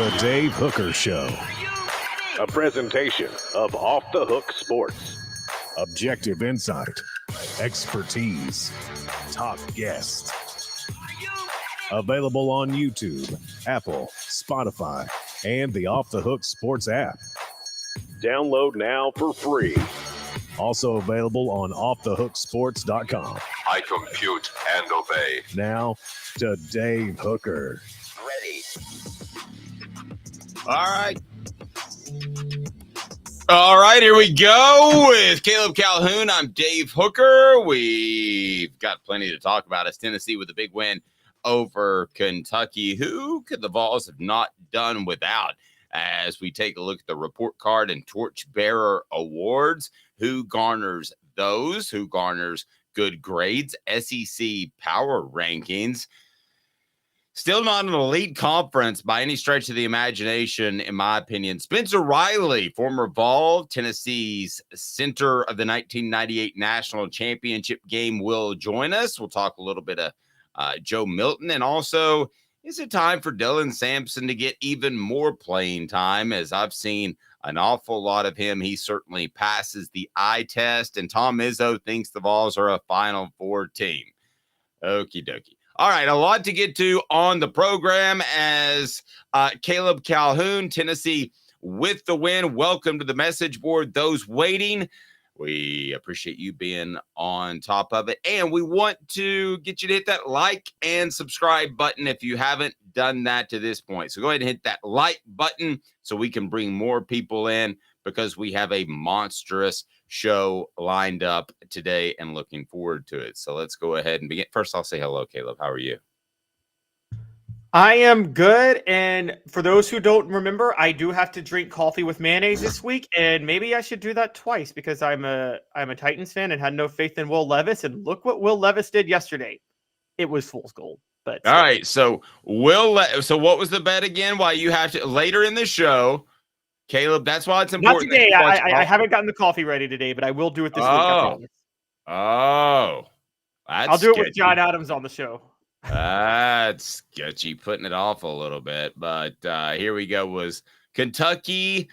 The Dave Hooker Show. A presentation of Off the Hook Sports. Objective insight, expertise, top guests. Available on YouTube, Apple, Spotify, and the Off the Hook Sports app. Download now for free. Also available on offthehooksports.com. I compute and obey. Now to Dave Hooker. Ready. All right, here we go with Caleb Calhoun. I'm Dave Hooker. We've got plenty to talk about. It's Tennessee with a big win over Kentucky. Who could the Vols have not done without? As we take a look at the report card and torchbearer awards, who garners those? Who garners good grades? SEC power rankings. Still not an elite conference by any stretch of the imagination, in my opinion. Spencer Riley, former Vol, Tennessee's center of the 1998 National Championship game, will join us. We'll talk a little bit of Joe Milton, and also, is it time for Dylan Samson to get even more playing time? As I've seen an awful lot of him, he certainly passes the eye test, and Tom Izzo thinks the Vols are a Final Four team. Okie dokie. All right, a lot to get to on the program as Caleb Calhoun, Tennessee with the win. Welcome to the message board, those waiting. We appreciate you being on top of it. And we want to get you to hit that like and subscribe button if you haven't done that to this point. So go ahead and hit that like button so we can bring more people in, because we have a monstrous show lined up today and looking forward to it. So let's go ahead and begin. First, I'll say hello, Caleb. How are you? I am good, and for those who don't remember, I do have to drink coffee with mayonnaise this week, and maybe I should do that twice because I'm a Titans fan and had no faith in Will Levis, and look what Will Levis did yesterday. It was fool's gold. But all right, so so what was the bet again? Why you have to later in the show, Caleb? That's why it's important. Not today. I haven't gotten the coffee ready today, but I will do it this week. I promise. Oh, I'll do it with John Adams on the show. That's sketchy, putting it off a little bit, but here we go. Was Kentucky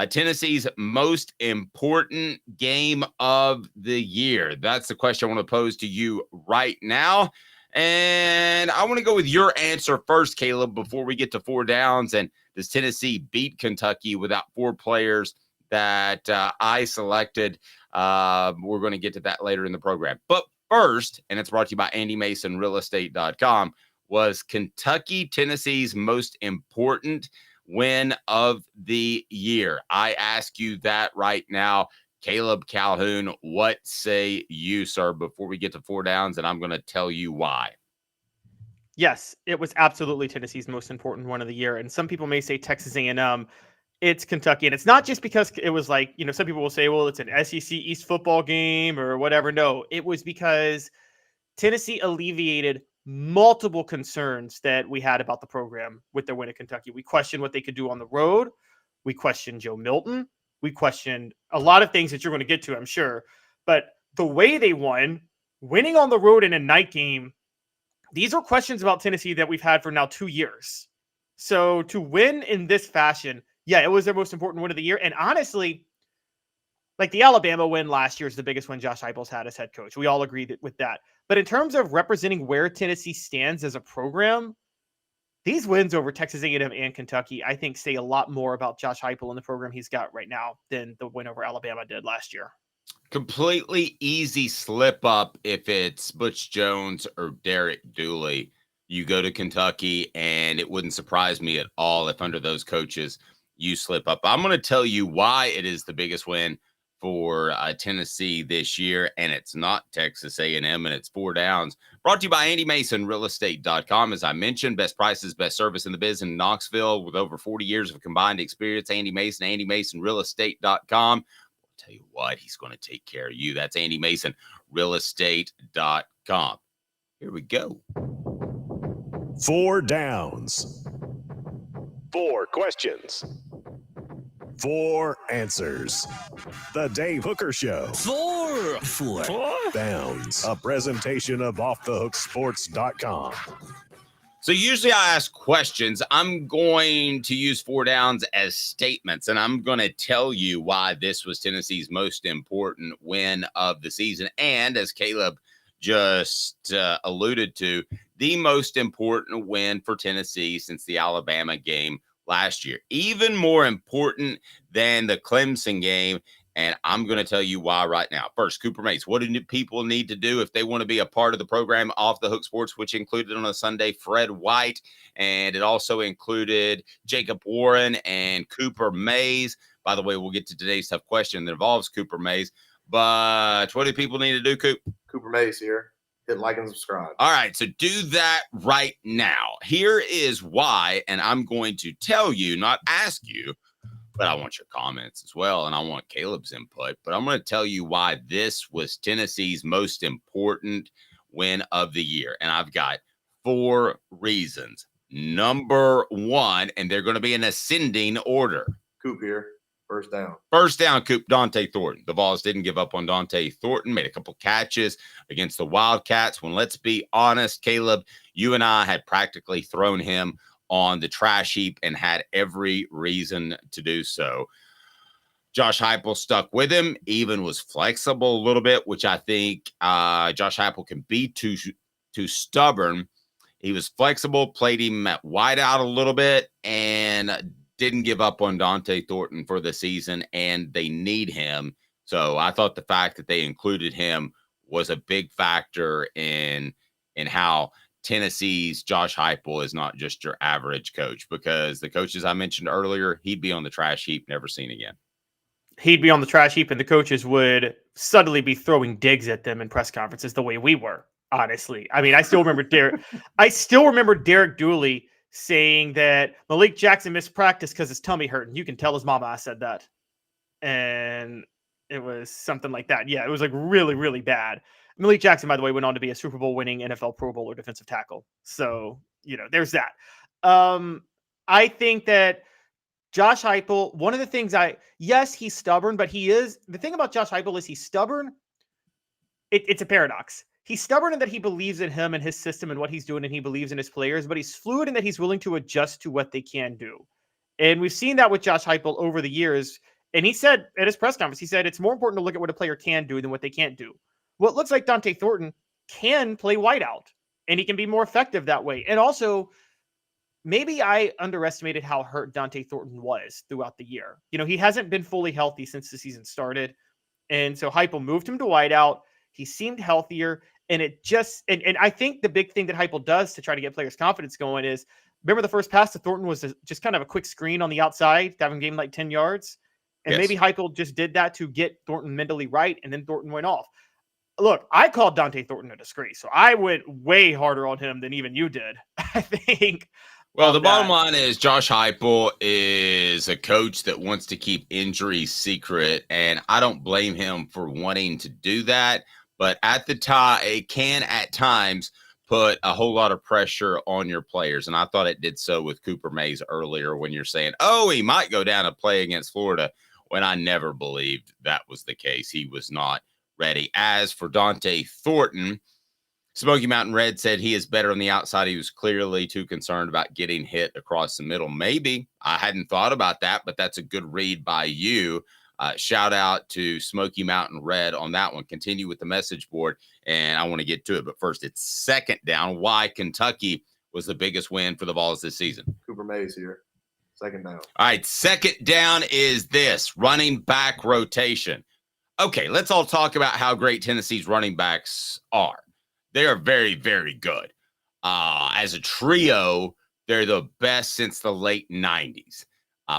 Tennessee's most important game of the year? That's the question I want to pose to you right now, and I want to go with your answer first, Caleb, before we get to four downs. And does Tennessee beat Kentucky without four players that I selected? We're going to get to that later in the program, but first, and it's brought to you by Andy Mason, realestate.com, was Kentucky Tennessee's most important win of the year? I ask you that right now. Caleb Calhoun, what say you, sir, before we get to four downs, and I'm going to tell you why. Yes, it was absolutely Tennessee's most important one of the year, and some people may say Texas A&M. It's Kentucky, and it's not just because it was like, some people will say, well, it's an SEC East football game or whatever. No, it was because Tennessee alleviated multiple concerns that we had about the program with their win at Kentucky. We questioned what they could do on the road. We questioned Joe Milton. We questioned a lot of things that you're going to get to, I'm sure. But the way they won, winning on the road in a night game, these are questions about Tennessee that we've had for now 2 years. So to win in this fashion, yeah, it was their most important win of the year. And honestly, like the Alabama win last year is the biggest win Josh Heupel's had as head coach. We all agreed with that. But in terms of representing where Tennessee stands as a program, these wins over Texas A&M and Kentucky, I think, say a lot more about Josh Heupel and the program he's got right now than the win over Alabama did last year. Completely easy slip up if it's Butch Jones or Derek Dooley. You go to Kentucky, and it wouldn't surprise me at all if under those coaches you slip up. I'm going to tell you why it is the biggest win for Tennessee this year, and it's not Texas A&M, and it's four downs. Brought to you by Andy Mason, realestate.com. As I mentioned, best prices, best service in the biz in Knoxville with over 40 years of combined experience. Andy Mason, realestate.com. I'll tell you what, he's going to take care of you. That's Andy Mason, realestate.com. Here we go. Four downs. Four questions. Four answers. The Dave Hooker Show. Four downs. A presentation of offthehooksports.com. So usually I ask questions. I'm going to use 4 downs as statements, and I'm going to tell you why this was Tennessee's most important win of the season. And as Caleb just alluded to, the most important win for Tennessee since the Alabama game last year. Even more important than the Clemson game. And I'm going to tell you why right now. First, Cooper Mays. What do people need to do if they want to be a part of the program Off the Hook Sports, which included on a Sunday Fred White, and it also included Jacob Warren and Cooper Mays. By the way, we'll get to today's tough question that involves Cooper Mays. But what do people need to do, Coop? Cooper Mays here. Hit like and subscribe. All right, so do that right now. Here is why, and I'm going to tell you, not ask you, but I want your comments as well, and I want Caleb's input. But I'm going to tell you why this was Tennessee's most important win of the year. And I've got 4 reasons. Number 1, and they're going to be in ascending order. Coop here. First down. First down, Coop, Dante Thornton. The Vols didn't give up on Dante Thornton, made a couple catches against the Wildcats. When, let's be honest, Caleb, you and I had practically thrown him on the trash heap and had every reason to do so. Josh Heupel stuck with him, even was flexible a little bit, which I think Josh Heupel can be too stubborn. He was flexible, played him at wide out a little bit, and didn't give up on Dante Thornton for the season, and they need him. So I thought the fact that they included him was a big factor in how Tennessee's Josh Heupel is not just your average coach, because the coaches I mentioned earlier, he'd be on the trash heap, never seen again. He'd be on the trash heap, and the coaches would subtly be throwing digs at them in press conferences the way we were, honestly. I mean, I still remember Derek Dooley saying that Malik Jackson missed practice because his tummy hurt, and you can tell his mama I said that. And it was something like that. Yeah, it was like really, really bad. Malik Jackson, by the way, went on to be a Super Bowl winning NFL Pro Bowler defensive tackle. So, there's that. I think that Josh Heupel, one of the things yes, he's stubborn, but the thing about Josh Heupel is he's stubborn. It's a paradox. He's stubborn in that he believes in him and his system and what he's doing, and he believes in his players, but he's fluid in that he's willing to adjust to what they can do. And we've seen that with Josh Heupel over the years. And he said at his press conference, he said, it's more important to look at what a player can do than what they can't do. Well, it looks like Dante Thornton can play wideout, and he can be more effective that way. And also, maybe I underestimated how hurt Dante Thornton was throughout the year. He hasn't been fully healthy since the season started. And so Heupel moved him to wideout. He seemed healthier. And it just, and I think the big thing that Heupel does to try to get players' confidence going is, remember the first pass to Thornton was just kind of a quick screen on the outside to have him gain like 10 yards. And Yes. Maybe Heupel just did that to get Thornton mentally right. And then Thornton went off. Look, I called Dante Thornton a disgrace, so I went way harder on him than even you did, I think. Well, the bottom line is Josh Heupel is a coach that wants to keep injuries secret, and I don't blame him for wanting to do that. But at the time, it can at times put a whole lot of pressure on your players, and I thought it did so with Cooper Mays earlier when you're saying, oh, he might go down and play against Florida, when I never believed that was the case. He was not ready. As for Dante Thornton, Smoky Mountain Red said he is better on the outside. He was clearly too concerned about getting hit across the middle. Maybe. I hadn't thought about that, but that's a good read by you. Shout out to Smoky Mountain Red on that one. Continue with the message board, and I want to get to it. But first, it's second down. Why Kentucky was the biggest win for the Vols this season. Cooper Mays here. Second down. All right, second down is this, running back rotation. Okay, let's all talk about how great Tennessee's running backs are. They are very, very good. As a trio, they're the best since the late 90s.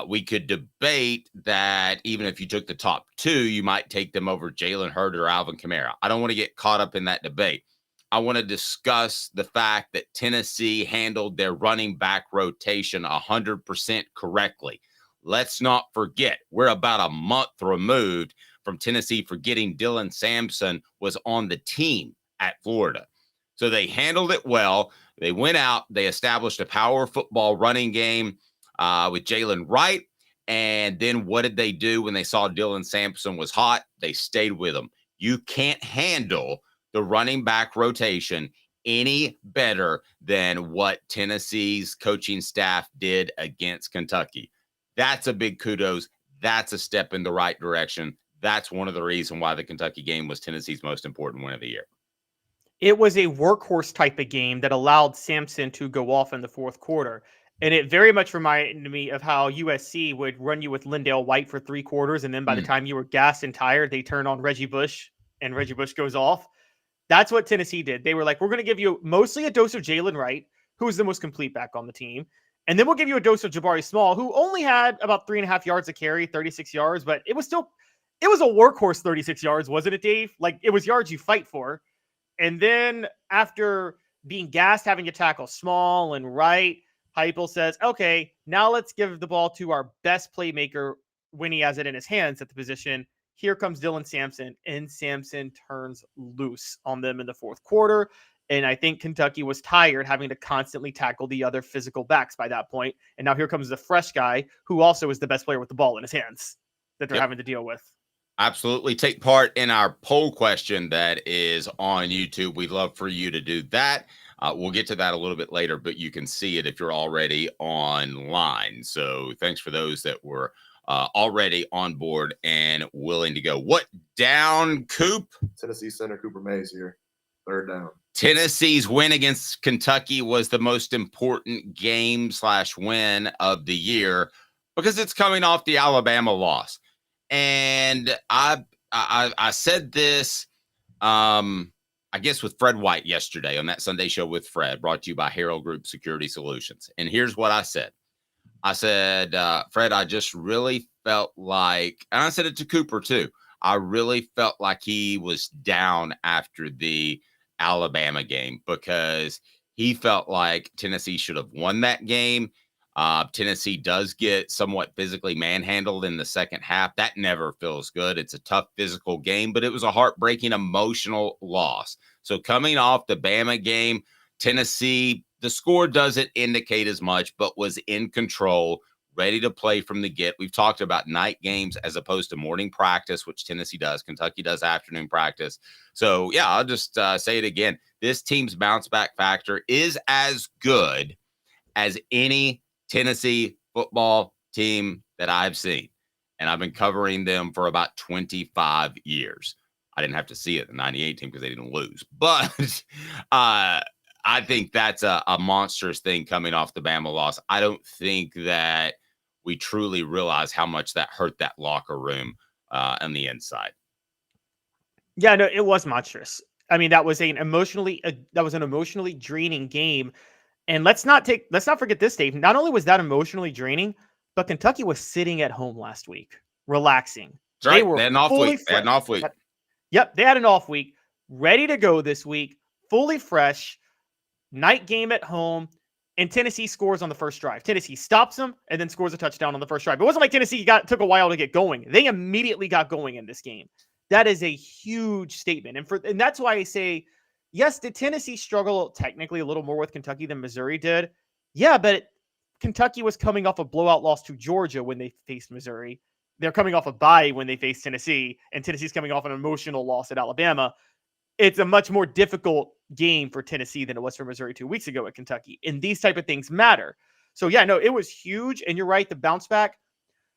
We could debate that even if you took the top 2, you might take them over Jalen Hurd or Alvin Kamara. I don't want to get caught up in that debate. I want to discuss the fact that Tennessee handled their running back rotation 100% correctly. Let's not forget, we're about a month removed from Tennessee forgetting Dylan Samson was on the team at Florida. So they handled it well. They went out, they established a power football running game with Jalen Wright. And then what did they do when they saw Dylan Samson was hot? They stayed with him. You can't handle the running back rotation any better than what Tennessee's coaching staff did against Kentucky. That's a big kudos. That's a step in the right direction. That's one of the reasons why the Kentucky game was Tennessee's most important win of the year. It was a workhorse type of game that allowed Samson to go off in the fourth quarter. And it very much reminded me of how USC would run you with Lindale White for 3 quarters. And then by the time you were gassed and tired, they turn on Reggie Bush and Reggie Bush goes off. That's what Tennessee did. They were like, we're going to give you mostly a dose of Jalen Wright, who is the most complete back on the team. And then we'll give you a dose of Jabari Small, who only had about 3.5 yards a carry, 36 yards, but it was a workhorse 36 yards, wasn't it, Dave? Like, it was yards you fight for. And then after being gassed, having to tackle Small and Wright, Heupel says, okay, now let's give the ball to our best playmaker when he has it in his hands at the position. Here comes Dylan Samson, and Samson turns loose on them in the fourth quarter. And I think Kentucky was tired having to constantly tackle the other physical backs by that point. And now here comes the fresh guy who also is the best player with the ball in his hands that they're having to deal with. Absolutely. Take part in our poll question that is on YouTube. We'd love for you to do that. We'll get to that a little bit later, but you can see it if you're already online. So thanks for those that were already on board and willing to go. What down, Coop? Tennessee center Cooper Mays here. 3rd down. Tennessee's win against Kentucky was the most important game/win of the year because it's coming off the Alabama loss. And I said this, I guess with Fred White yesterday on that Sunday show with Fred, brought to you by Herald Group Security Solutions. And here's what I said. I said, Fred, I just really felt like, and I said it to Cooper too, I really felt like he was down after the Alabama game because he felt like Tennessee should have won that game. Tennessee does get somewhat physically manhandled in the second half. That never feels good. It's a tough physical game, but it was a heartbreaking emotional loss. So coming off the Bama game, Tennessee, the score doesn't indicate as much, but was in control, ready to play from the get. We've talked about night games as opposed to morning practice, which Tennessee does. Kentucky does afternoon practice. So, yeah, I'll just say it again. This team's bounce back factor is as good as any Tennessee football team that I've seen. And I've been covering them for about 25 years. I didn't have to see it, the 98 team, because they didn't lose. But I think that's a monstrous thing coming off the Bama loss. I don't think that we truly realize how much that hurt that locker room on the inside. Yeah, no, it was monstrous. I mean, that was an emotionally draining game. And let's not forget this, Dave. Not only was that emotionally draining, but Kentucky was sitting at home last week, relaxing. That's right. They had an off week. Yep, they had an off week, ready to go this week, fully fresh, night game at home, and Tennessee scores on the first drive. Tennessee stops them and then scores a touchdown on the first drive. It wasn't like Tennessee took a while to get going. They immediately got going in this game. That is a huge statement. And that's why I say, yes, did Tennessee struggle technically a little more with Kentucky than Missouri did? Yeah, but Kentucky was coming off a blowout loss to Georgia when they faced Missouri. They're coming off a bye when they faced Tennessee, and Tennessee's coming off an emotional loss at Alabama. It's a much more difficult game for Tennessee than it was for Missouri 2 weeks ago at Kentucky. And these type of things matter. So, yeah, no, it was huge. And you're right, the bounce back.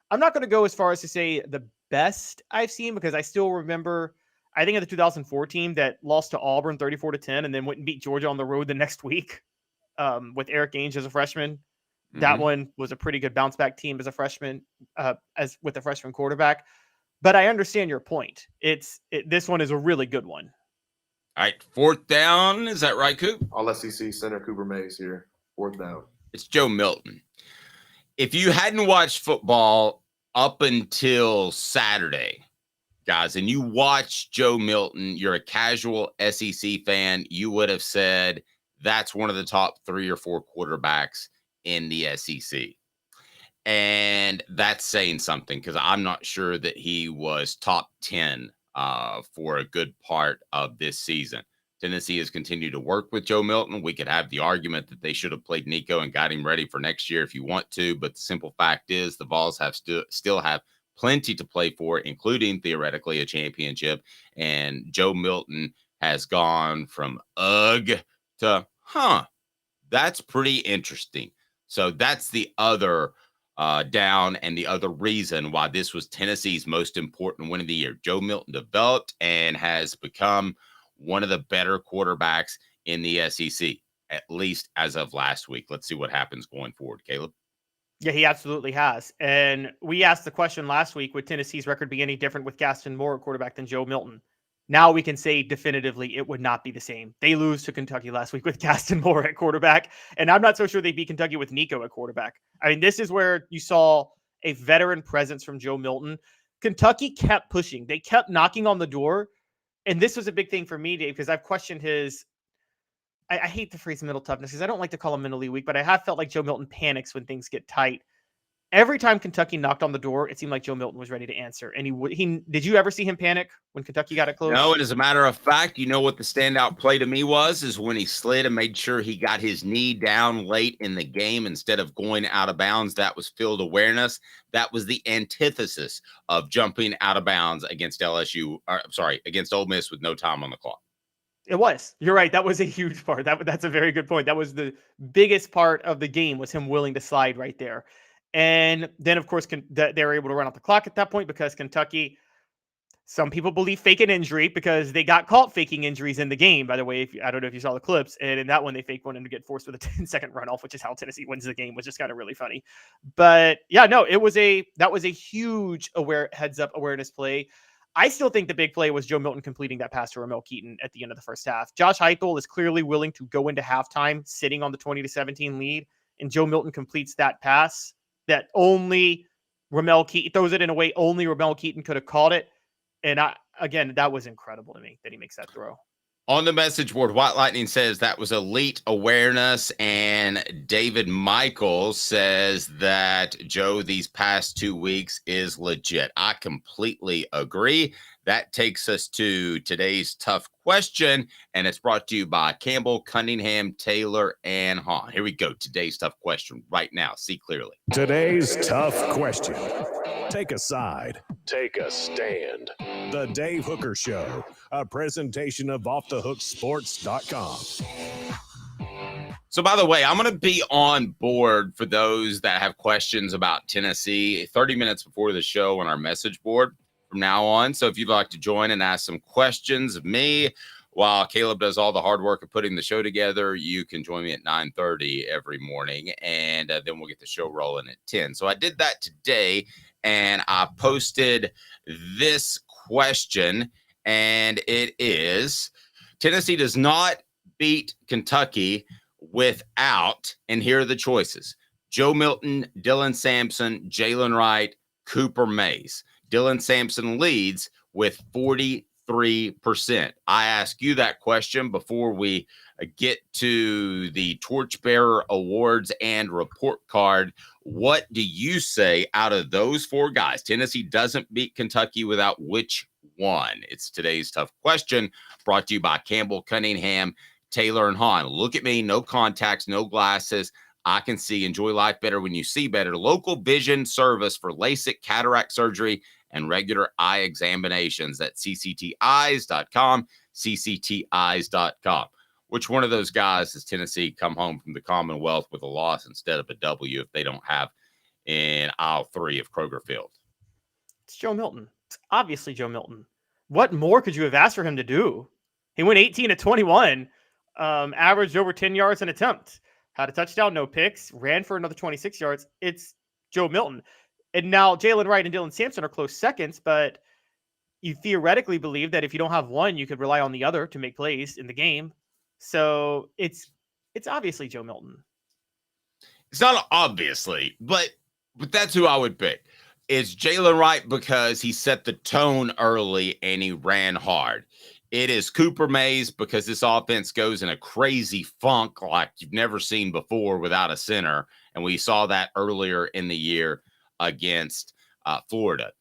I'm not going to go as far as to say the best I've seen because I still remember, I think of the 2004 team that lost to Auburn 34-10 and then went and beat Georgia on the road the next week with Eric Ainge as a freshman. Mm-hmm. That one was a pretty good bounce back team as a freshman, as with a freshman quarterback. But I understand your point. This one is a really good one. All right, 4th down. Is that right, Coop? All SEC center Cooper Mays here. 4th down. It's Joe Milton. If you hadn't watched football up until Saturday, guys, and you watched Joe Milton, you're a casual SEC fan, you would have said that's one of the top 3 or 4 quarterbacks in the SEC. And that's saying something because I'm not sure that he was top 10 for a good part of this season. Tennessee has continued to work with Joe Milton. We could have the argument that they should have played Nico and got him ready for next year if you want to. But the simple fact is the Vols have still have plenty to play for, including theoretically a championship. And Joe Milton has gone from ugh to, that's pretty interesting. So that's the other down and the other reason why this was Tennessee's most important win of the year. Joe Milton developed and has become one of the better quarterbacks in the SEC, at least as of last week. Let's see what happens going forward, Caleb. Yeah, he absolutely has. And we asked the question last week, would Tennessee's record be any different with Gaston Moore at quarterback than Joe Milton? Now we can say definitively it would not be the same. They lose to Kentucky last week with Gaston Moore at quarterback, and I'm not so sure they beat Kentucky with Nico at quarterback. I mean, this is where you saw a veteran presence from Joe Milton. Kentucky kept pushing. They kept knocking on the door, and this was a big thing for me, Dave, because I've questioned his – I hate the phrase mental toughness because I don't like to call him mentally weak, but I have felt like Joe Milton panics when things get tight. Every time Kentucky knocked on the door, it seemed like Joe Milton was ready to answer. And he did you ever see him panic when Kentucky got it close? No, and as a matter of fact, you know what the standout play to me is when he slid and made sure he got his knee down late in the game instead of going out of bounds. That was field awareness. That was the antithesis of jumping out of bounds against against Ole Miss with no time on the clock. It was. You're right. That was a huge part. That's a very good point. That was the biggest part of the game, was him willing to slide right there. And then, of course, they were able to run out the clock at that point because Kentucky, some people believe, fake an injury because they got caught faking injuries in the game, by the way. I don't know if you saw the clips. And in that one, they faked one and to get forced with a 10-second runoff, which is how Tennessee wins the game, which is kind of really funny. But yeah, no, that was a huge heads-up awareness play. I still think the big play was Joe Milton completing that pass to Ramel Keaton at the end of the first half. Josh Heupel is clearly willing to go into halftime sitting on the 20-17 lead, and Joe Milton completes that pass that only Ramel Keaton throws it in a way only Ramel Keaton could have caught it. And that was incredible to me that he makes that throw. On the message board, White Lightning says that was elite awareness, and David Michaels says that Joe, these past 2 weeks is legit. I completely agree. That takes us to today's tough question, and it's brought to you by Campbell, Cunningham, Taylor, and Hahn. Here we go. Today's tough question right now. See clearly. Today's tough question. Take a side. Take a stand. The Dave Hooker Show, a presentation of offthehooksports.com. So, by the way, I'm going to be on board for those that have questions about Tennessee 30 minutes before the show on our message board from now on. So if you'd like to join and ask some questions of me while Caleb does all the hard work of putting the show together, you can join me at 9:30 every morning, and then we'll get the show rolling at 10. So I did that today, and I posted this question, and it is: Tennessee does not beat Kentucky without, and here are the choices: Joe Milton, Dylan Samson, Jalen Wright, Cooper Mays. Dylan Samson leads with 43%. I ask you that question before we get to the Torchbearer Awards and report card. What do you say out of those four guys? Tennessee doesn't beat Kentucky without which one? It's today's tough question, brought to you by Campbell, Cunningham, Taylor, and Hahn. Look at me, no contacts, no glasses. I can see. Enjoy life better when you see better. Local vision service for LASIK, cataract surgery, and regular eye examinations at ccteyes.com, ccteyes.com. Which one of those guys does Tennessee come home from the Commonwealth with a loss instead of a W if they don't have in aisle 3 of Kroger Field? It's Joe Milton. It's obviously Joe Milton. What more could you have asked for him to do? He went 18 of 21, averaged over 10 yards an attempt, had a touchdown, no picks, ran for another 26 yards. It's Joe Milton. And now Jalen Wright and Dylan Samson are close seconds, but you theoretically believe that if you don't have one, you could rely on the other to make plays in the game. So it's obviously Joe Milton. It's not obviously, but that's who I would pick. It's Jalen Wright because he set the tone early and he ran hard. It is Cooper Mays because this offense goes in a crazy funk like you've never seen before without a center. And we saw that earlier in the year against Florida.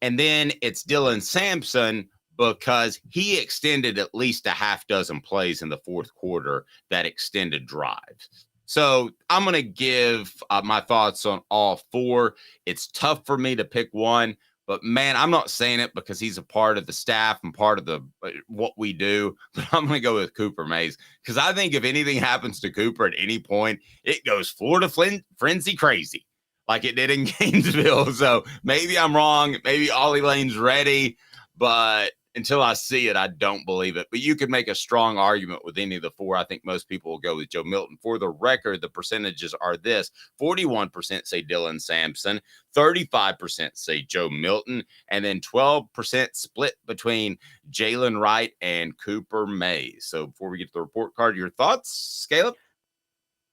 And then it's Dylan Samson because he extended at least a half dozen plays in the fourth quarter that extended drives. So I'm going to give my thoughts on all four. It's tough for me to pick one, But man, I'm not saying it because he's a part of the staff and part of the what we do. But I'm going to go with Cooper Mays because I think if anything happens to Cooper at any point, it goes Florida frenzy crazy like it did in Gainesville. So maybe I'm wrong. Maybe Ollie Lane's ready, but until I see it, I don't believe it. But you could make a strong argument with any of the four. I think most people will go with Joe Milton. For the record, the percentages are this: 41% say Dylan Samson, 35% say Joe Milton, and then 12% split between Jalen Wright and Cooper Mays. So before we get to the report card, your thoughts, Caleb?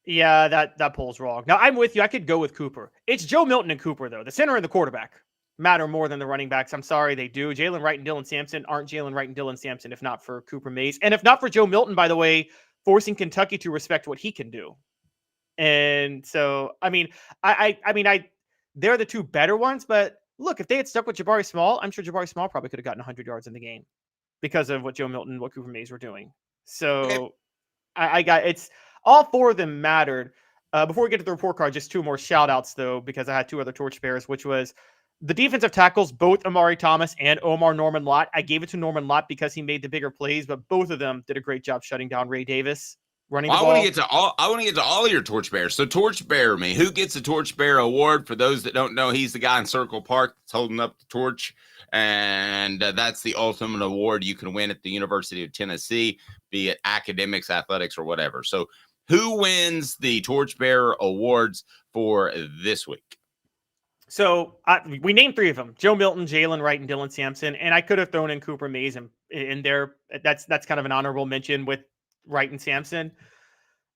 Yeah, that poll's wrong. Now, I'm with you. I could go with Cooper. It's Joe Milton and Cooper, though. The center and the quarterback matter more than the running backs. I'm sorry, they do. Jalen Wright and Dylan Samson aren't Jalen Wright and Dylan Samson if not for Cooper Mays. And if not for Joe Milton, by the way, forcing Kentucky to respect what he can do. And so, I mean, they're the two better ones. But look, if they had stuck with Jabari Small, I'm sure Jabari Small probably could have gotten 100 yards in the game because of what Joe Milton and what Cooper Mays were doing. So it's all four of them mattered. Before we get to the report card, just two more shout outs, though, because I had two other torchbearers, which was the defensive tackles, both Amari Thomas and Omar Norman Lott. I gave it to Norman Lott because he made the bigger plays, but both of them did a great job shutting down Ray Davis, running the ball. I want to get to all of your torchbearers. So torchbearer me. Who gets the torchbearer award? For those that don't know, he's the guy in Circle Park that's holding up the torch, and that's the ultimate award you can win at the University of Tennessee, be it academics, athletics, or whatever. So who wins the torchbearer awards for this week? So we named three of them: Joe Milton, Jalen Wright, and Dylan Samson. And I could have thrown in Cooper Mays in there. That's kind of an honorable mention with Wright and Samson.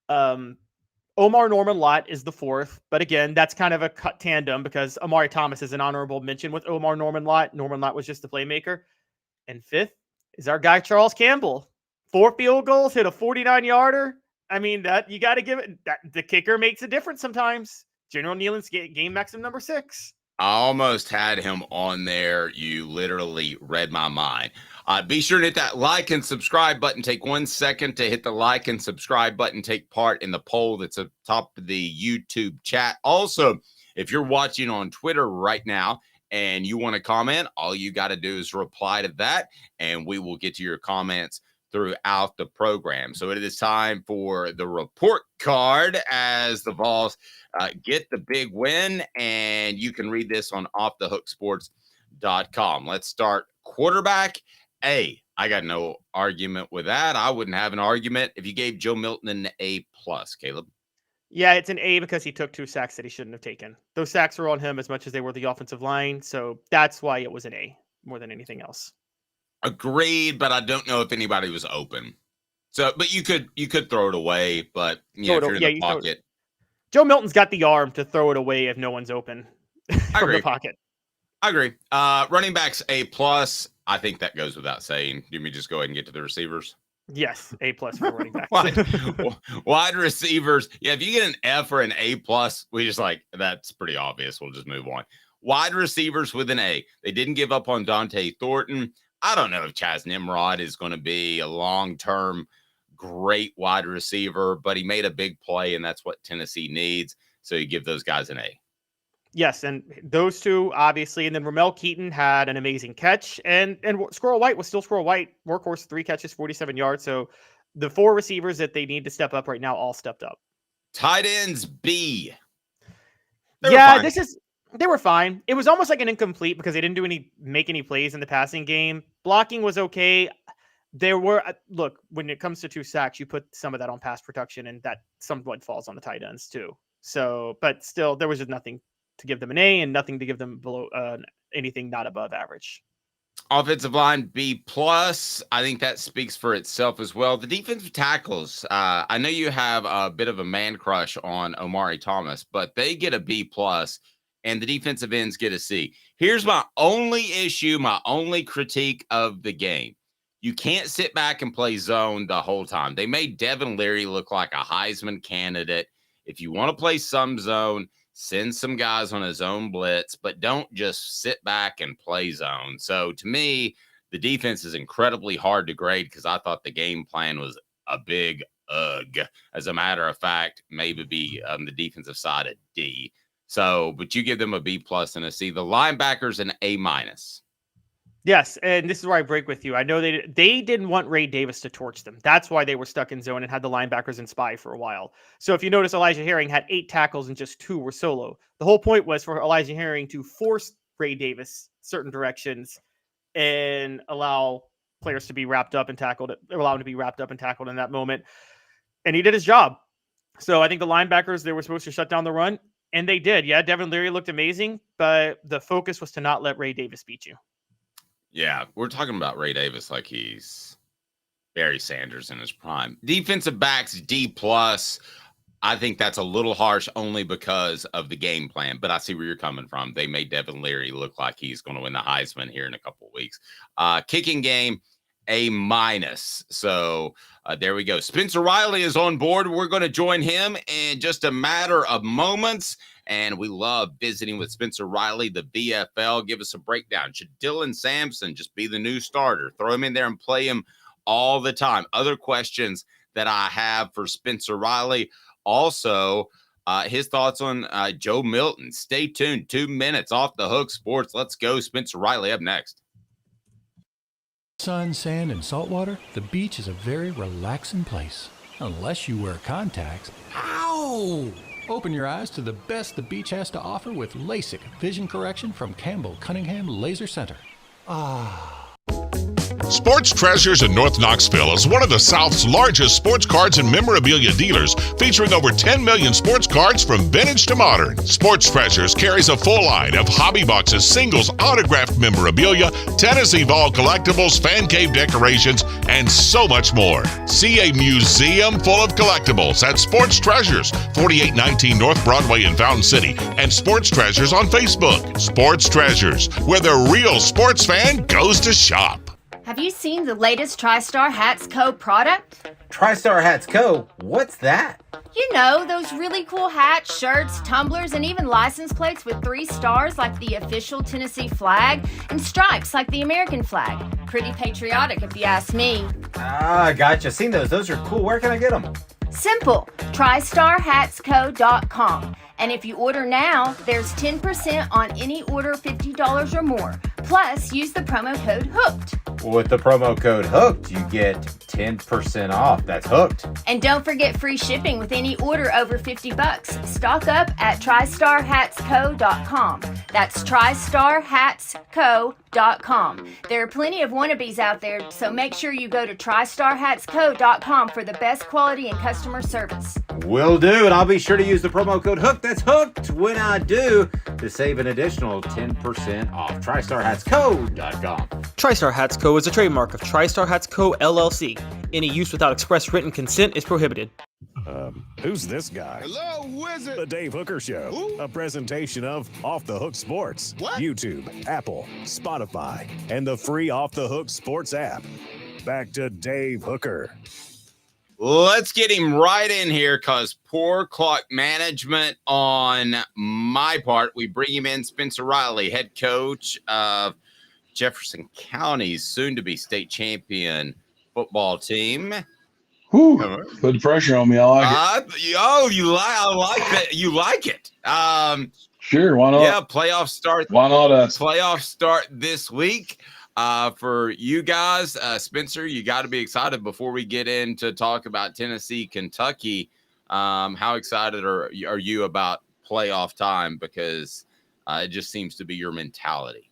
Omar Norman Lott is the fourth, but again, that's kind of a cut tandem because Amari Thomas is an honorable mention with Omar Norman Lott. Norman Lott was just the playmaker. And fifth is our guy Charles Campbell. 4 field goals, hit a 49-yarder. I mean, that you got to give it. That the kicker makes a difference sometimes. General Nealon's game maximum number 6. I almost had him on there. You literally read my mind. Be sure to hit that like and subscribe button. Take 1 second to hit the like and subscribe button. Take part in the poll that's at the top of the YouTube chat. Also, if you're watching on Twitter right now and you want to comment, all you got to do is reply to that, and we will get to your comments throughout the program. So it is time for the report card as the Vols get the big win, and you can read this on offthehooksports.com. Let's start quarterback A. I got no argument with that. I wouldn't have an argument if you gave Joe Milton an A+, Caleb. Yeah, it's an A because he took 2 sacks that he shouldn't have taken. Those sacks were on him as much as they were the offensive line, so that's why it was an A more than anything else. Agreed, but I don't know if anybody was open. So, but you could throw it away, but if you're in the pocket. Joe Milton's got the arm to throw it away if no one's open from the pocket. I agree. Running backs A+. I think that goes without saying. Do we just go ahead and get to the receivers? Yes, A+ for running backs. Wide receivers. Yeah, if you get an F or an A+, we just that's pretty obvious. We'll just move on. Wide receivers with an A. They didn't give up on Dante Thornton. I don't know if Chaz Nimrod is going to be a long-term great wide receiver, but he made a big play, and that's what Tennessee needs. So you give those guys an A. Yes, and those two, obviously. And then Ramel Keaton had an amazing catch, and Squirrel White was still Squirrel White. Workhorse, 3 catches, 47 yards. So the 4 receivers that they need to step up right now all stepped up. Tight ends B. They were fine. It was almost like an incomplete because they didn't make any plays in the passing game. Blocking was okay. When it comes to 2 sacks, you put some of that on pass protection, and that somewhat falls on the tight ends too. So, but still, there was just nothing to give them an A and nothing to give them below anything not above average. Offensive line B+. I think that speaks for itself as well. The defensive tackles, I know you have a bit of a man crush on Omari Thomas, but they get a B+. And the defensive ends get a C. Here's my only issue, my only critique of the game. You can't sit back and play zone the whole time. They made Devin Leary look like a Heisman candidate. If you want to play some zone, send some guys on a zone blitz, but don't just sit back and play zone. So to me, the defense is incredibly hard to grade because I thought the game plan was a big ugh. As a matter of fact, maybe be on the defensive side a D. So, but you give them a B+ and a C. The linebackers an A-. Yes, and this is where I break with you. I know they didn't want Ray Davis to torch them. That's why they were stuck in zone and had the linebackers in spy for a while. So if you notice, Elijah Herring had 8 tackles and just 2 were solo. The whole point was for Elijah Herring to force Ray Davis certain directions and allow players to be wrapped up and tackled, allow him to be wrapped up and tackled in that moment. And he did his job. So I think the linebackers, they were supposed to shut down the run, and they did. Yeah, Devin Leary looked amazing, but the focus was to not let Ray Davis beat you. Yeah, we're talking about Ray Davis like he's Barry Sanders in his prime. Defensive backs, D+. I think that's a little harsh only because of the game plan, but I see where you're coming from. They made Devin Leary look like he's going to win the Heisman here in a couple of weeks. Kicking game, A-. So there we go. Spencer Riley is on board. We're going to join him in just a matter of moments. And we love visiting with Spencer Riley, the VFL. Give us a breakdown. Should Dylan Samson just be the new starter? Throw him in there and play him all the time. Other questions that I have for Spencer Riley. Also, his thoughts on Joe Milton. Stay tuned. 2 minutes off the hook sports. Let's go. Spencer Riley up next. Sun, sand, and salt water, the beach is a very relaxing place. Unless you wear contacts. Ow! Open your eyes to the best the beach has to offer with LASIK vision correction from Campbell Cunningham Laser Center. Sports Treasures in North Knoxville is one of the South's largest sports cards and memorabilia dealers, featuring over 10 million sports cards from vintage to modern. Sports Treasures carries a full line of hobby boxes, singles, autographed memorabilia, Tennessee Vol collectibles, fan cave decorations, and so much more. See a museum full of collectibles at Sports Treasures, 4819 North Broadway in Fountain City, and Sports Treasures on Facebook. Sports Treasures, where the real sports fan goes to shop. Have you seen the latest TriStar Hats Co. product? TriStar Hats Co. What's that? You know, those really cool hats, shirts, tumblers, and even license plates with 3 stars like the official Tennessee flag and stripes like the American flag. Pretty patriotic if you ask me. Ah, gotcha. Seen those. Those are cool. Where can I get them? Simple. TriStarHatsCo.com. And if you order now, there's 10% on any order $50 or more. Plus, use the promo code HOOKED. With the promo code HOOKED, you get 10% off. That's hooked. And don't forget free shipping with any order over $50. Stock up at TriStarHatsCo.com. That's TriStarHatsCo.com. There are plenty of wannabes out there, so make sure you go to TriStarHatsCo.com for the best quality and customer service. Will do, and I'll be sure to use the promo code HOOKED. That's hooked when I do to save an additional 10% off. TriStarHatsCo.com. TriStar Hats Co. is a trademark of TriStar Hats Co. LLC. Any use without express written consent is prohibited. Who's this guy? Hello, wizard. The Dave Hooker Show, a presentation of Off the Hook Sports, YouTube, Apple, Spotify, and the free Off the Hook Sports app. Back to Dave Hooker. Let's get him right in here because poor clock management on my part. We bring him in, Spencer Riley, head coach of Jefferson County's soon-to-be state champion football team. Whew, put the pressure on me. I like it. I like that. You like it. Sure, why not? Yeah, playoff start. Why not us? Playoff start this week. For you guys, Spencer, you got to be excited before we get into talk about Tennessee, Kentucky. How excited are you about playoff time? Because it just seems to be your mentality.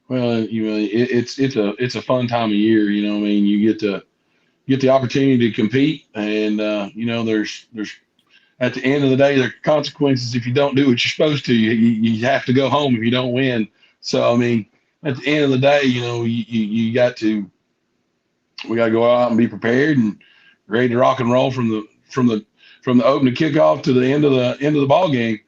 Well, it's a fun time of year. You know what I mean? You get the opportunity to compete, and there's at the end of the day, there are consequences if you don't do what you're supposed to. You have to go home if you don't win. So I mean, at the end of the day, we got to go out and be prepared and ready to rock and roll from the opening kickoff to the end of the ball game.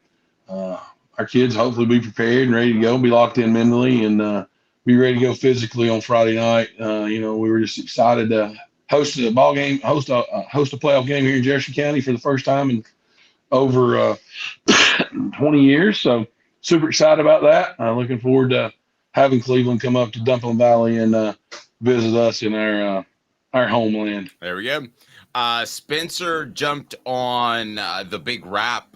Our kids hopefully be prepared and ready to go, be locked in mentally, and be ready to go physically on Friday night. We were just excited to host a ball game, host a playoff game here in Jefferson County for the first time in over 20 years. So super excited about that. Looking forward to having Cleveland come up to Dumpling Valley and visit us in our homeland. There we go. Spencer jumped on the Big Rap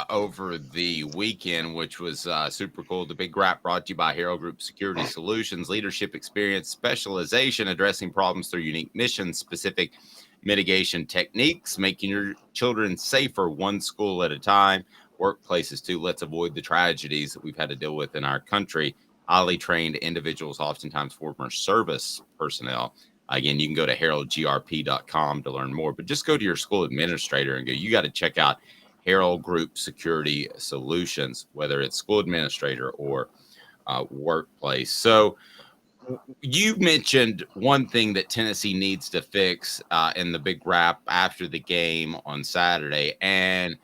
over the weekend, which was super cool. The Big Rap brought to you by Apparel Group Security Solutions, leadership experience, specialization, addressing problems through unique mission-specific mitigation techniques, making your children safer one school at a time. Workplaces, too. Let's avoid the tragedies that we've had to deal with in our country. Highly trained individuals, oftentimes former service personnel. Again, you can go to heraldgrp.com to learn more, but just go to your school administrator and go, you got to check out Apparel Group Security Solutions, whether it's school administrator or workplace. So you mentioned one thing that Tennessee needs to fix in the Big Rap after the game on Saturday, and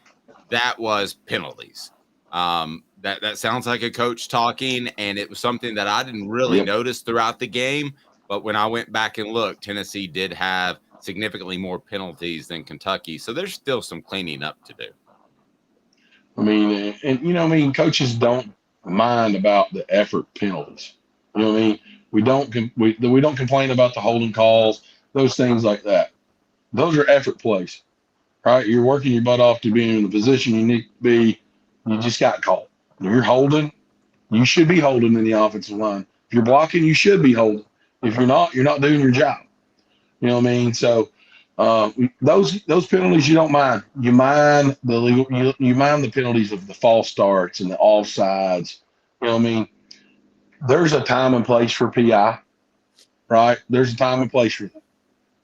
that was penalties. That sounds like a coach talking, and it was something that I didn't really notice throughout the game. But when I went back and looked, Tennessee did have significantly more penalties than Kentucky. So there's still some cleaning up to do. I mean, and coaches don't mind about the effort penalties. You know what I mean? We don't complain about the holding calls, those things like that. Those are effort plays, right? You're working your butt off to be in the position you need to be. You just got called. If you're holding, you should be holding in the offensive line. If you're blocking, you should be holding. If you're not doing your job. You know what I mean? So those penalties you don't mind. You mind you mind the penalties of the false starts and the offsides. You know what I mean? There's a time and place for PI, right? There's a time and place for that.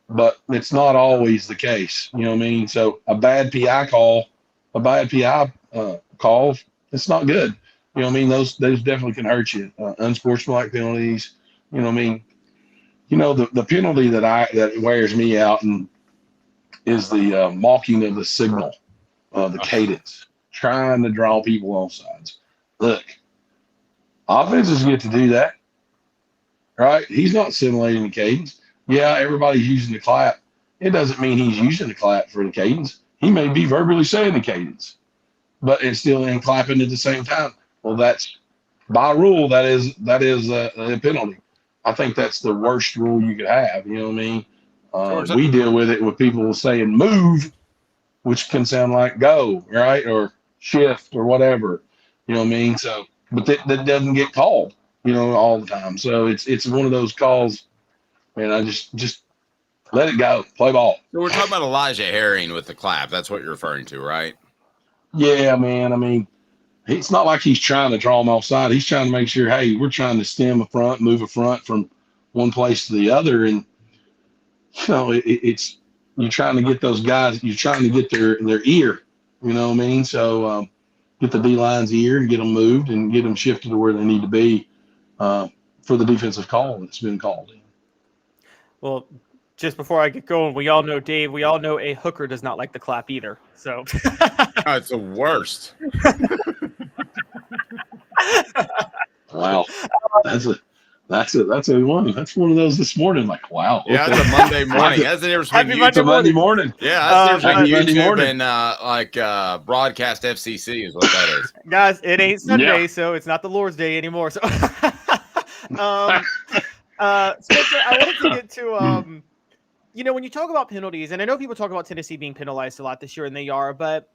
But it's not always the case. You know what I mean? So a bad PI call, it's not good. You know what I mean? Those definitely can hurt you. Unsportsmanlike penalties. You know what I mean? The penalty that wears me out and is the mocking of the signal, the cadence, trying to draw people off sides. Look, offenses get to do that, right? He's not simulating the cadence. Yeah, everybody's using the clap. It doesn't mean he's using the clap for the cadence. He may be verbally saying the cadence, but it's still in clapping at the same time. Well, that's by rule. That is a penalty. I think that's the worst rule you could have. You know what I mean? We deal with it with people saying move, which can sound like go, right? Or shift or whatever. You know what I mean? So, but that doesn't get called, all the time. So it's one of those calls, man, I just let it go. Play ball. So we're talking about Elijah Herring with the clap. That's what you're referring to, right? Yeah, man. I mean, it's not like he's trying to draw them offside. He's trying to make sure, hey, we're trying to stem a front, move a front from one place to the other. And, it's you're trying to get those guys, you're trying to get their ear, you know what I mean? So get the D-line's ear and get them moved and get them shifted to where they need to be for the defensive call that's been called. Well, just before I get going, we all know, Dave, a hooker does not like the clap either. So it's the worst. Wow. That's one of those this morning. Like, wow. Yeah, it's a Monday morning. That's the difference between It's a Monday morning. Yeah, that's the difference between Monday YouTube morning. and broadcast FCC is what that is. Guys, it ain't Sunday, so it's not the Lord's Day anymore. So Spencer, I wanted to get to when you talk about penalties, and I know people talk about Tennessee being penalized a lot this year, and they are, but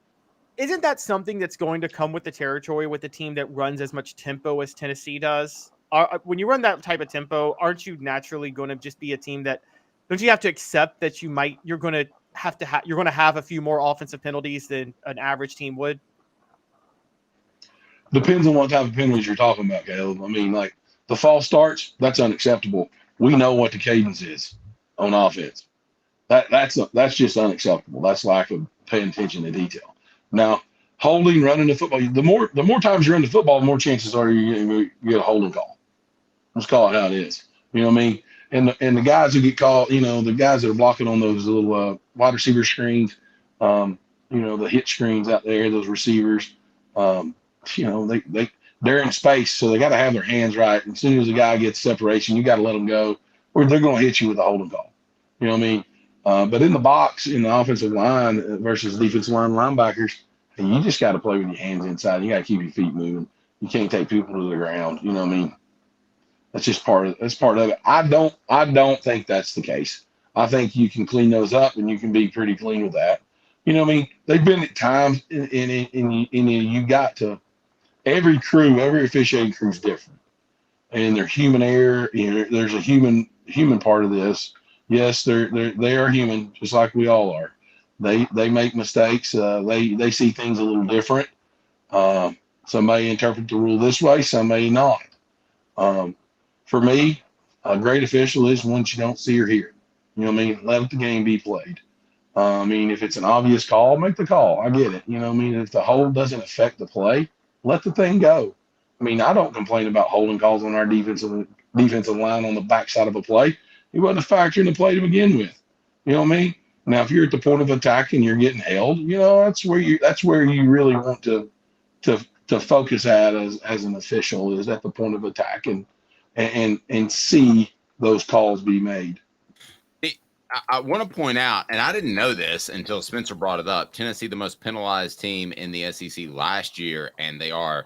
isn't that something that's going to come with the territory with the team that runs as much tempo as Tennessee does? When you run that type of tempo, aren't you naturally going to just be a team that, don't you have to accept that you're going to have a few more offensive penalties than an average team would? Depends on what type of penalties you're talking about, Caleb. I mean, like the false starts, that's unacceptable. We know what the cadence is on offense. That's just unacceptable. That's lack of paying attention to detail. Now, running the football, the more times you run the football, the more chances are you get a holding call. Let's call it how it is. You know what I mean? And the guys who get called, the guys that are blocking on those little wide receiver screens, the hit screens out there, those receivers, they're in space, so they got to have their hands right. And as soon as the guy gets separation, you got to let them go, or they're going to hit you with a holding call. You know what I mean? But in the box, in the offensive line versus defensive line linebackers, and you just got to play with your hands inside. You got to keep your feet moving. You can't take people to the ground. You know what I mean? That's just part of it. I don't think that's the case. I think you can clean those up, and you can be pretty clean with that. You know what I mean? They've been at times, you got to, every officiating crew is different, and they're human error. You know, there's a human part of this. Yes, they are human, just like we all are. They make mistakes. They see things a little different. Some may interpret the rule this way, some may not. For me, a great official is one you don't see or hear. You know what I mean? Let the game be played. I mean, if it's an obvious call, make the call. I get it. You know what I mean? If the hold doesn't affect the play, let the thing go. I mean, I don't complain about holding calls on our defensive line on the backside of a play. It wasn't a factor in the play to begin with. You know what I mean? Now, if you're at the point of attack and you're getting held, you know, that's where you really want to focus at as an official, is at the point of attack and see those calls be made. I want to point out, and I didn't know this until Spencer brought it up, Tennessee, the most penalized team in the SEC last year, and they are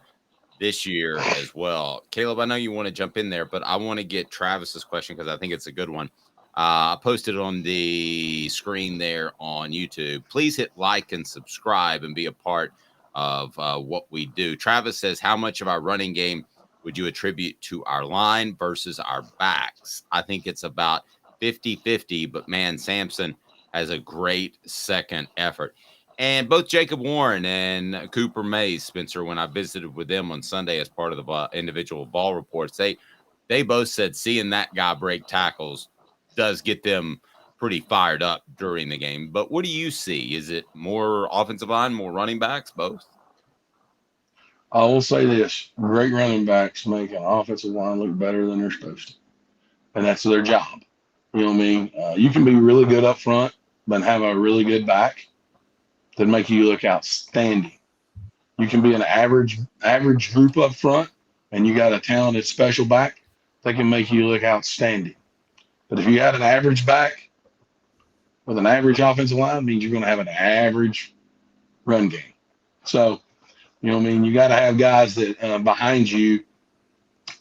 this year as well. Caleb, I know you want to jump in there, but I want to get Travis's question because I think it's a good one. I posted it on the screen there on YouTube. Please hit like and subscribe and be a part of what we do. Travis says, how much of our running game would you attribute to our line versus our backs? I think it's about 50-50, but man, Samson has a great second effort. And both Jacob Warren and Cooper Mays, Spencer, when I visited with them on Sunday as part of the individual ball reports, they both said seeing that guy break tackles does get them pretty fired up during the game. But what do you see? Is it more offensive line, more running backs, both? I will say this: great running backs make an offensive line look better than they're supposed to, and that's their job. You know what I mean? You can be really good up front, but have a really good back that make you look outstanding. You can be an average group up front, and you got a talented special back that can make you look outstanding. But if you had an average back with an average offensive line, it means you're going to have an average run game. So, you know what I mean? You got to have guys that behind you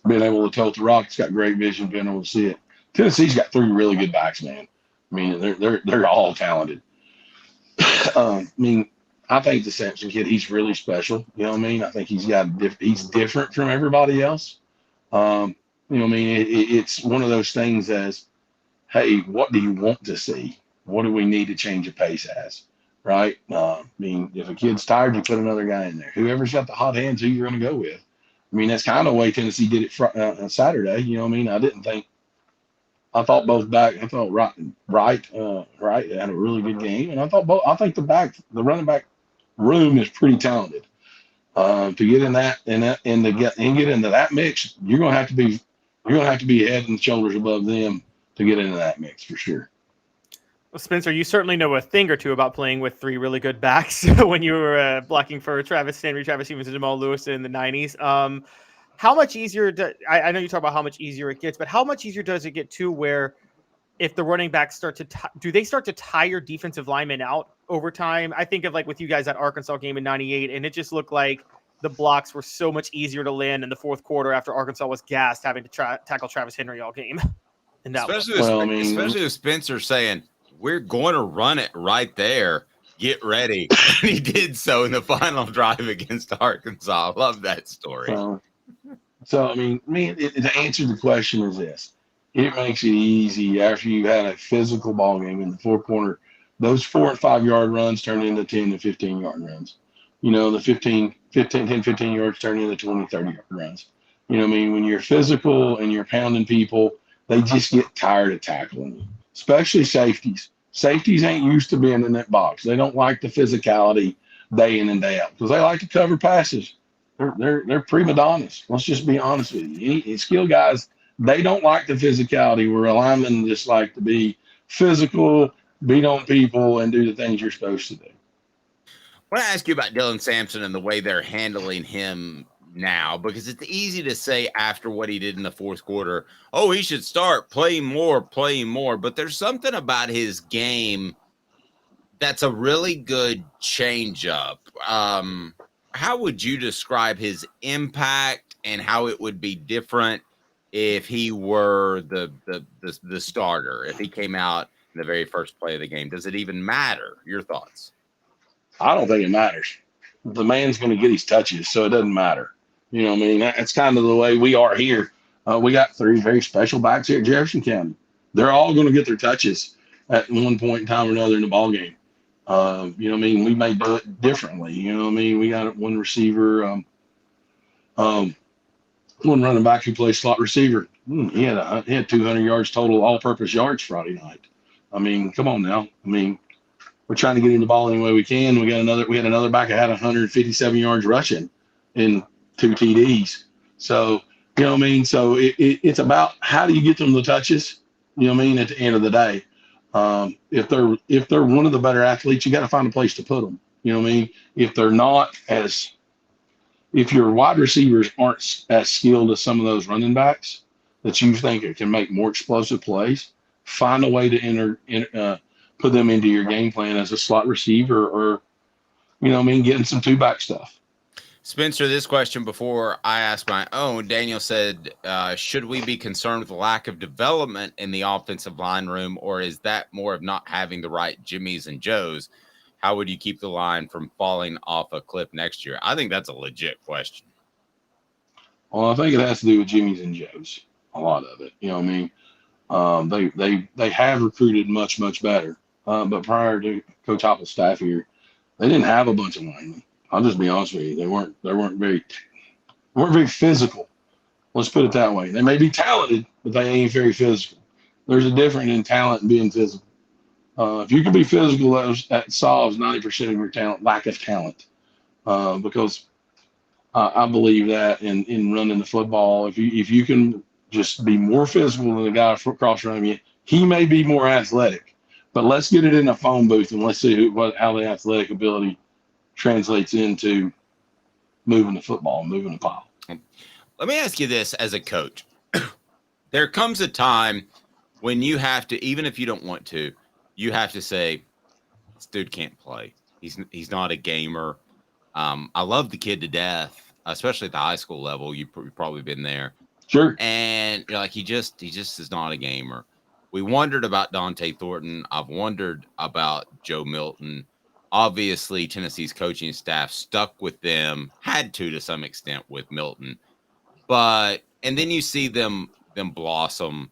being able to tote the rock. It's got great vision, being able to see it. Tennessee's got 3 really good backs, man. I mean, they're all talented. I mean, I think the Samson kid, he's really special. You know what I mean? I think he's different from everybody else. You know what I mean? It's one of those things as, hey, what do you want to see? What do we need to change the pace as? Right? I mean, if a kid's tired, you put another guy in there. Whoever's got the hot hands, who you're going to go with. I mean, that's kind of the way Tennessee did it on Saturday. You know what I mean? I thought both back. I thought Wright had a really good game, and I think the running back room is pretty talented. To get in that and to get into that mix, you're gonna have to be head and shoulders above them to get into that mix for sure. Well, Spencer, you certainly know a thing or two about playing with 3 really good backs when you were blocking for Travis Stevens, and Jamal Lewis in the 90s. How much easier I know you talk about how much easier it gets, but how much easier does it get to where if the running backs start to tire defensive linemen out over time? I think of like with you guys that Arkansas game in 98, and it just looked like the blocks were so much easier to land in the fourth quarter after Arkansas was gassed having to tackle Travis Henry all game. Especially with Spencer saying, we're going to run it right there. Get ready. And he did so in the final drive against Arkansas. I love that story. So I mean, to answer the question is this: it makes it easy after you had a physical ball game in the 4-corner. Those 4 and 5 yard runs turn into 10 and 15 yard runs. You know, the 10, 15 yards turn into 20, 30 yard runs. You know what I mean? When you're physical and you're pounding people, they just get tired of tackling you, especially safeties. Safeties ain't used to being in that box. They don't like the physicality day in and day out because they like to cover passes. They're prima donnas. Let's just be honest with you. Skill guys, they don't like the physicality. Where linemen just like to be physical, beat on people, and do the things you're supposed to do. I want to ask you about Dylan Samson and the way they're handling him now, because it's easy to say after what he did in the fourth quarter, oh, he should start playing more. But there's something about his game that's a really good changeup. How would you describe his impact and how it would be different if he were the starter, if he came out in the very first play of the game? Does it even matter? Your thoughts? I don't think it matters. The man's going to get his touches, so it doesn't matter. You know what I mean? That's kind of the way we are here. We got 3 very special backs here at Jefferson County. They're all going to get their touches at one point in time or another in the ball game. You know what I mean? We may do it differently. You know what I mean? We got one receiver, one running back who plays slot receiver. He had 200 yards total all-purpose yards Friday night. I mean, come on now. I mean, we're trying to get him the ball any way we can. We had another back that had 157 yards rushing in 2 TDs. So, you know what I mean? So it's about how do you get them the touches? You know what I mean? At the end of the day, if they're one of the better athletes, you got to find a place to put them. You know what I mean? If they're not if your wide receivers aren't as skilled as some of those running backs that you think can make more explosive plays, find a way to put them into your game plan as a slot receiver or, you know what I mean, getting some 2-back stuff. Spencer, this question before I ask my own, Daniel said, should we be concerned with the lack of development in the offensive line room, or is that more of not having the right Jimmies and Joes? How would you keep the line from falling off a cliff next year? I think that's a legit question. Well, I think it has to do with Jimmies and Joes, a lot of it. You know what I mean? They have recruited much, much better. But prior to Coach Hopple's staff here, they didn't have a bunch of linemen. I'll just be honest with you. They weren't very physical. Let's put it that way. They may be talented, but they ain't very physical. There's a difference in talent and being physical. If you can be physical, that solves 90% of your lack of talent. Because I believe that in running the football, if you can just be more physical than the guy across from you, he may be more athletic. But let's get it in a phone booth and let's see how the athletic ability translates into moving the football, moving the pile. Let me ask you this as a coach. There comes a time when you have to, even if you don't want to, you have to say, this dude can't play. He's not a gamer. I love the kid to death, especially at the high school level. You've probably been there. Sure. And you're like, he just is not a gamer. We wondered about Dante Thornton. I've wondered about Joe Milton. Obviously, Tennessee's coaching staff stuck with them, had to some extent with Milton. And then you see them blossom,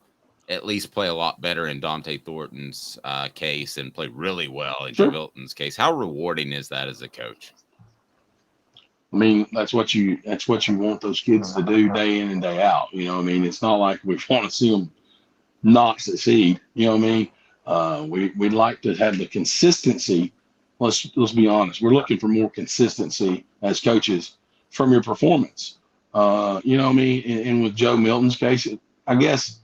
at least play a lot better in Dante Thornton's case and play really well in Joe Milton's case. How rewarding is that as a coach? I mean, that's what you want those kids to do day in and day out. You know what I mean? It's not like we want to see them not succeed. You know what I mean? We'd like to have the consistency. Let's be honest. We're looking for more consistency as coaches from your performance. You know what I mean? And with Joe Milton's case, I guess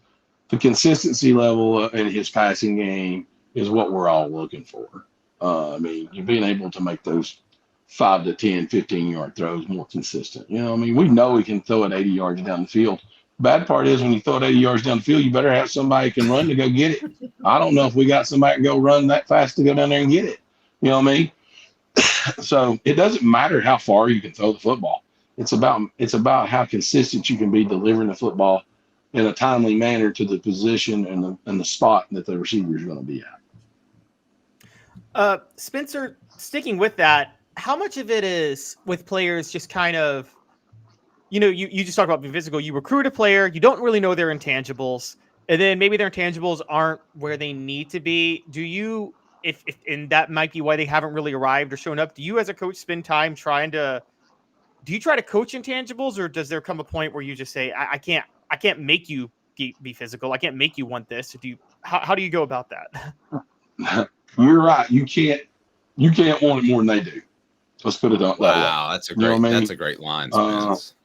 the consistency level in his passing game is what we're all looking for. I mean, you're being able to make those 5 to 10, 15-yard throws more consistent. You know what I mean? We know he can throw it 80 yards down the field. Bad part is when you throw it 80 yards down the field, you better have somebody who can run to go get it. I don't know if we got somebody to go run that fast to go down there and get it. You know what I mean? So it doesn't matter how far you can throw the football. It's about how consistent you can be delivering the football in a timely manner to the position and the spot that the receiver is going to be at. Spencer, sticking with that, how much of it is with players just kind of, you just talk about being physical. You recruit a player, you don't really know their intangibles, and then maybe their intangibles aren't where they need to be. Do you, if and that might be why they haven't really arrived or shown up, do you as a coach spend time do you try to coach intangibles, or does there come a point where you just say, I can't make you be physical. I can't make you want this. How do you go about that? You're right. You can't want it more than they do. Let's put it that way. Wow, that's a great line.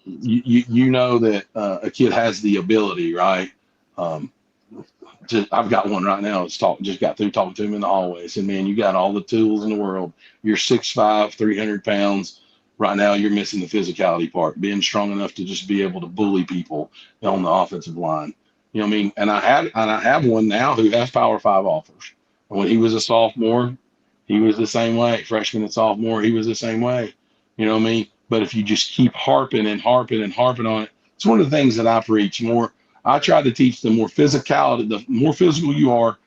You know that a kid has the ability, right? I've got one right now. Just got through talking to him in the hallway. I said, man, you got all the tools in the world. You're 6'5", 300 pounds. Right now, you're missing the physicality part, being strong enough to just be able to bully people on the offensive line. You know what I mean? And I have one now who has Power 5 offers. When he was a sophomore, he was the same way. Freshman and sophomore, he was the same way. You know what I mean? But if you just keep harping on it, it's one of the things that I preach more. I try to teach the more physicality, the more physical you are,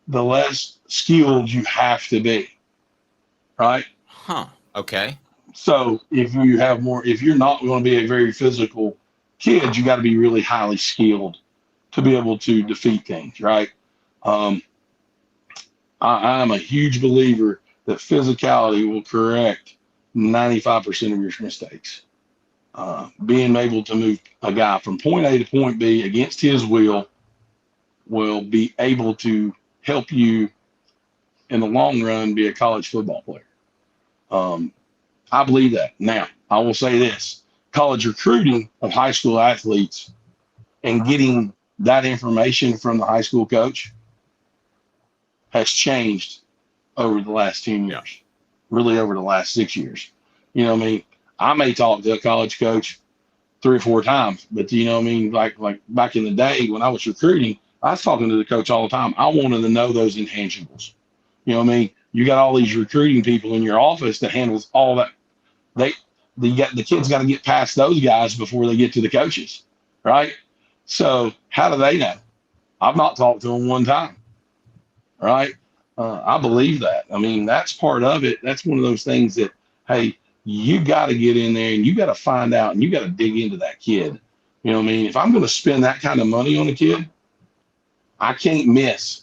the less skilled you have to be, right? Huh. Okay. So if you're not going to be a very physical kid, you got to be really highly skilled to be able to defeat things, right? I'm a huge believer that physicality will correct 95% of your mistakes. Being able to move a guy from point A to point B against his will be able to help you in the long run be a college football player. I believe that. Now, I will say this: college recruiting of high school athletes and getting that information from the high school coach has changed over the last 10 years, really over the last 6 years. You know what I mean? I may talk to a college coach 3 or 4 times, but you know what I mean? Like back in the day when I was recruiting, I was talking to the coach all the time. I wanted to know those intangibles. You know what I mean? You got all these recruiting people in your office that handles all that. The kids got to get past those guys before they get to the coaches, right? So how do they know? I've not talked to them one time, right? I believe that. I mean, that's part of it. That's one of those things that, hey, you got to get in there and you got to find out and you got to dig into that kid. You know what I mean? If I'm going to spend that kind of money on a kid, I can't miss.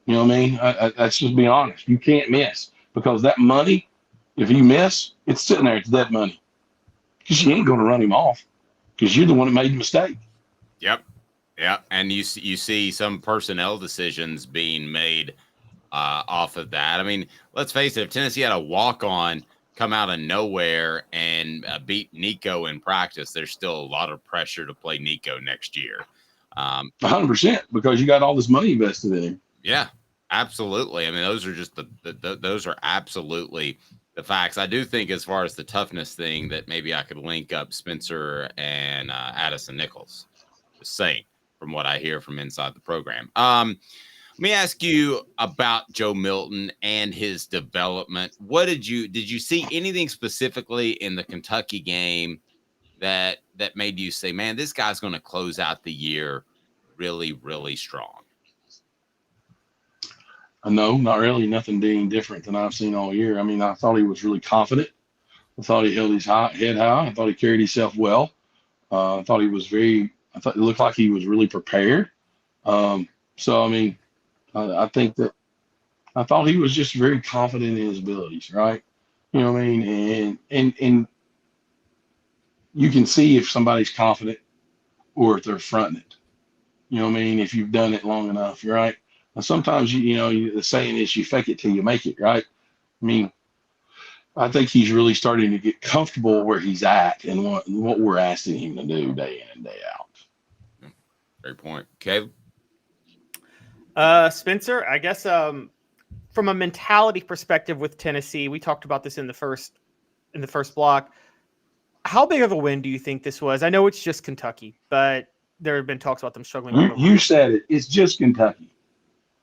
You know what I mean? That's just being honest. You can't miss, because that money, if you miss, it's sitting there. It's dead money, because you ain't going to run him off, because you're the one that made the mistake. Yep. Yeah. And you see some personnel decisions being made off of that. I mean, let's face it, if Tennessee had a walk-on come out of nowhere and beat Nico in practice, there's still a lot of pressure to play Nico next year. 100%, because you got all this money invested in him. Yeah, absolutely. I mean, those are just those are absolutely the facts. I do think, as far as the toughness thing, that maybe I could link up Spencer and Addison Nichols. Just saying, from what I hear from inside the program. Let me ask you about Joe Milton and his development. What did you see anything specifically in the Kentucky game that made you say, man, this guy's going to close out the year really, really strong? No, not really. Nothing being different than I've seen all year. I mean, I thought he was really confident. I thought he held his head high. I thought he carried himself well. I thought it looked like he was really prepared. So, I mean, I think that I thought he was just very confident in his abilities, right? You know what I mean? And you can see if somebody's confident or if they're fronting it. You know what I mean? If you've done it long enough, right? And sometimes, the saying is you fake it till you make it, right? I mean, I think he's really starting to get comfortable where he's at and what we're asking him to do day in and day out. Great point. Caleb? Spencer, I guess from a mentality perspective with Tennessee, we talked about this in the first block. How big of a win do you think this was? I know it's just Kentucky, but there have been talks about them struggling. You said it. It's just Kentucky.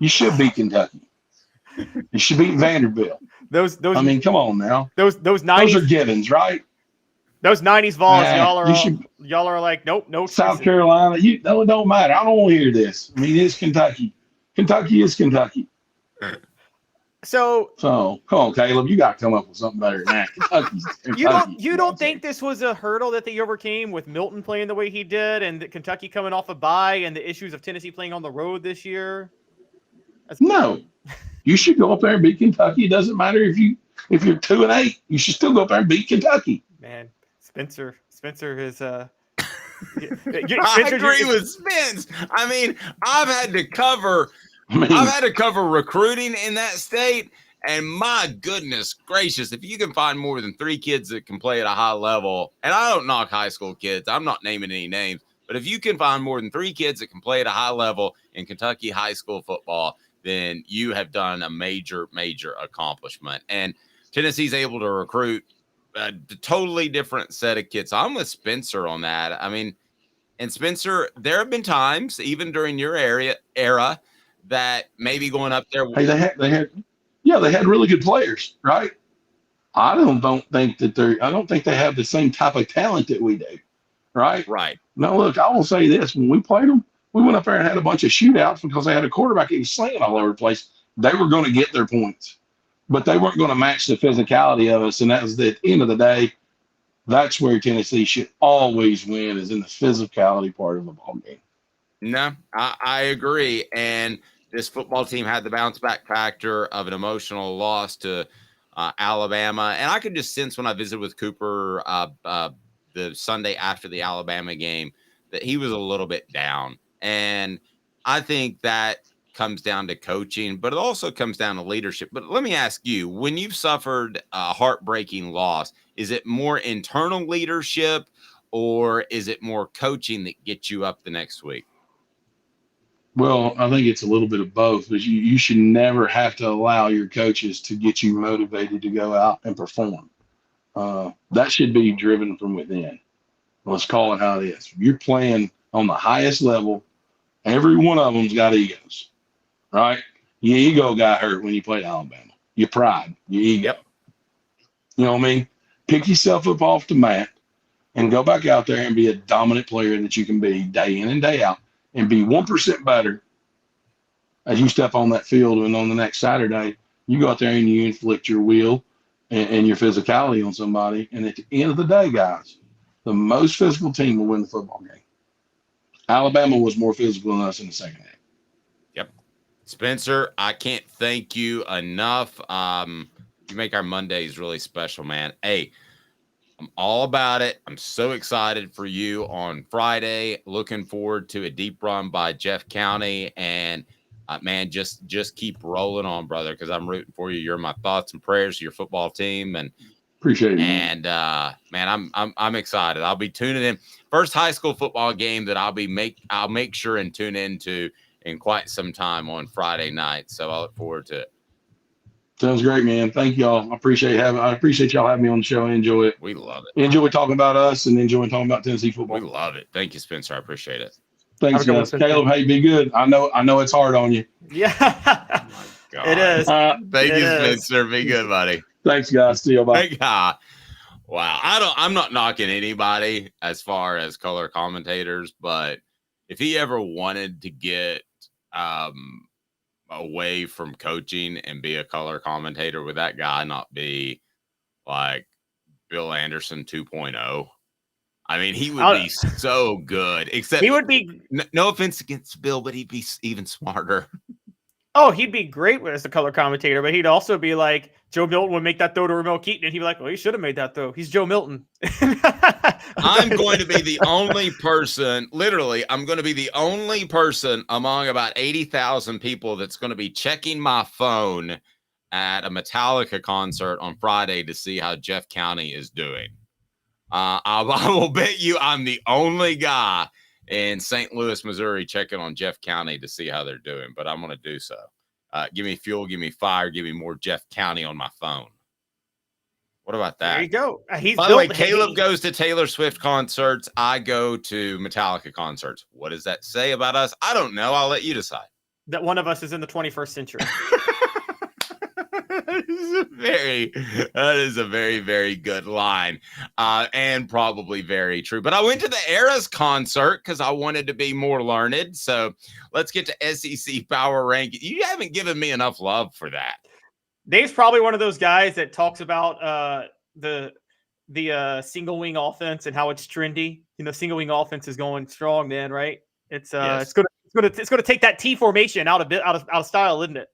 You should beat Kentucky. You should beat Vanderbilt. Those. I mean, come on now. Those 90s. Those are givens, right? Those 90s Vols, y'all are like, nope. South Carolina, it don't matter. I don't want to hear this. I mean, it's Kentucky. Kentucky is Kentucky. So come on, Caleb, you got to come up with something better than that. Kentucky. You don't think this was a hurdle that they overcame with Milton playing the way he did, and the Kentucky coming off a bye, and the issues of Tennessee playing on the road this year? No, you should go up there and beat Kentucky. It doesn't matter if you're 2-8. You should still go up there and beat Kentucky. Man, Spencer is I agree with Spence. I mean, I've had to cover recruiting in that state, and my goodness gracious, if you can find more than 3 kids that can play at a high level, and I don't knock high school kids, I'm not naming any names, but if you can find more than 3 kids that can play at a high level in Kentucky high school football, then you have done a major, major accomplishment. And Tennessee's able to recruit a totally different set of kids. I'm with Spencer on that. I mean, and Spencer, there have been times, even during your era, that maybe going up there. Hey, they had really good players, right? I don't think they have the same type of talent that we do, right? Right. Now, look, I will say this: when we played them, We went up there and had a bunch of shootouts because they had a quarterback that was slinging all over the place. They were going to get their points, but they weren't going to match the physicality of us. And that was at the end of the day, that's where Tennessee should always win, is in the physicality part of the ball game. No, I agree. And this football team had the bounce back factor of an emotional loss to Alabama. And I could just sense when I visited with Cooper the Sunday after the Alabama game that he was a little bit down. And I think that comes down to coaching, but it also comes down to leadership. But let me ask you, when you've suffered a heartbreaking loss, is it more internal leadership or is it more coaching that gets you up the next week? Well, I think it's a little bit of both, but you should never have to allow your coaches to get you motivated to go out and perform. That should be driven from within. Let's call it how it is. You're playing on the highest level. Every one of them's got egos, right? Your ego got hurt when you played Alabama. Your pride, your ego. Yep. You know what I mean? Pick yourself up off the mat and go back out there and be a dominant player that you can be day in and day out, and be 1% better as you step on that field. And on the next Saturday, you go out there and you inflict your will and your physicality on somebody. And at the end of the day, guys, the most physical team will win the football game. Alabama was more physical than us in the second half. Yep. Spencer, I can't thank you enough. You make our Mondays really special, man. Hey, I'm all about it. I'm so excited for you on Friday. Looking forward to a deep run by Jeff County. And, man, just keep rolling on, brother, because I'm rooting for you. You're my thoughts and prayers to your football team. And appreciate it. And, man, I'm excited. I'll be tuning in. First high school football game that I'll make sure and tune into in quite some time on Friday night. So I look forward to it. Sounds great, man. Thank y'all. I appreciate y'all having me on the show. I enjoy it. We love it. Enjoy talking about us and enjoy talking about Tennessee football. We love it. Thank you, Spencer. I appreciate it. Thanks, guys. Caleb, hey, be good. I know it's hard on you. Yeah. God. It is. Thank you, Spencer. Be good, buddy. Thanks, guys. See you. Bye. Wow. I'm not knocking anybody as far as color commentators, but if he ever wanted to get away from coaching and be a color commentator, would that guy not be like Bill Anderson 2.0? I mean, he would be so good, except he would be no offense against Bill, but he'd be even smarter. Oh, he'd be great as a color commentator, but he'd also be like, Joe Milton would make that throw to Ramel Keaton, and he'd be like, well, he should have made that throw. He's Joe Milton. I'm going to be the only person, literally, I'm going to be the only person among about 80,000 people that's going to be checking my phone at a Metallica concert on Friday to see how Jeff County is doing. I will bet you I'm the only guy in St. Louis, Missouri, checking on Jeff County to see how they're doing, but I'm going to do so. Give me fuel, give me fire, give me more Jeff County on my phone. What about that? There you go. By the way, Caleb goes to Taylor Swift concerts. I go to Metallica concerts. What does that say about us? I don't know. I'll let you decide. That one of us is in the 21st century. That is a very, very good line, and probably very true. But I went to the Eras concert because I wanted to be more learned. So let's get to SEC Power Ranking. You haven't given me enough love for that. Dave's probably one of those guys that talks about the single wing offense and how it's trendy. You know, single wing offense is going strong, man. Right? It's gonna take that T formation out of style, isn't it?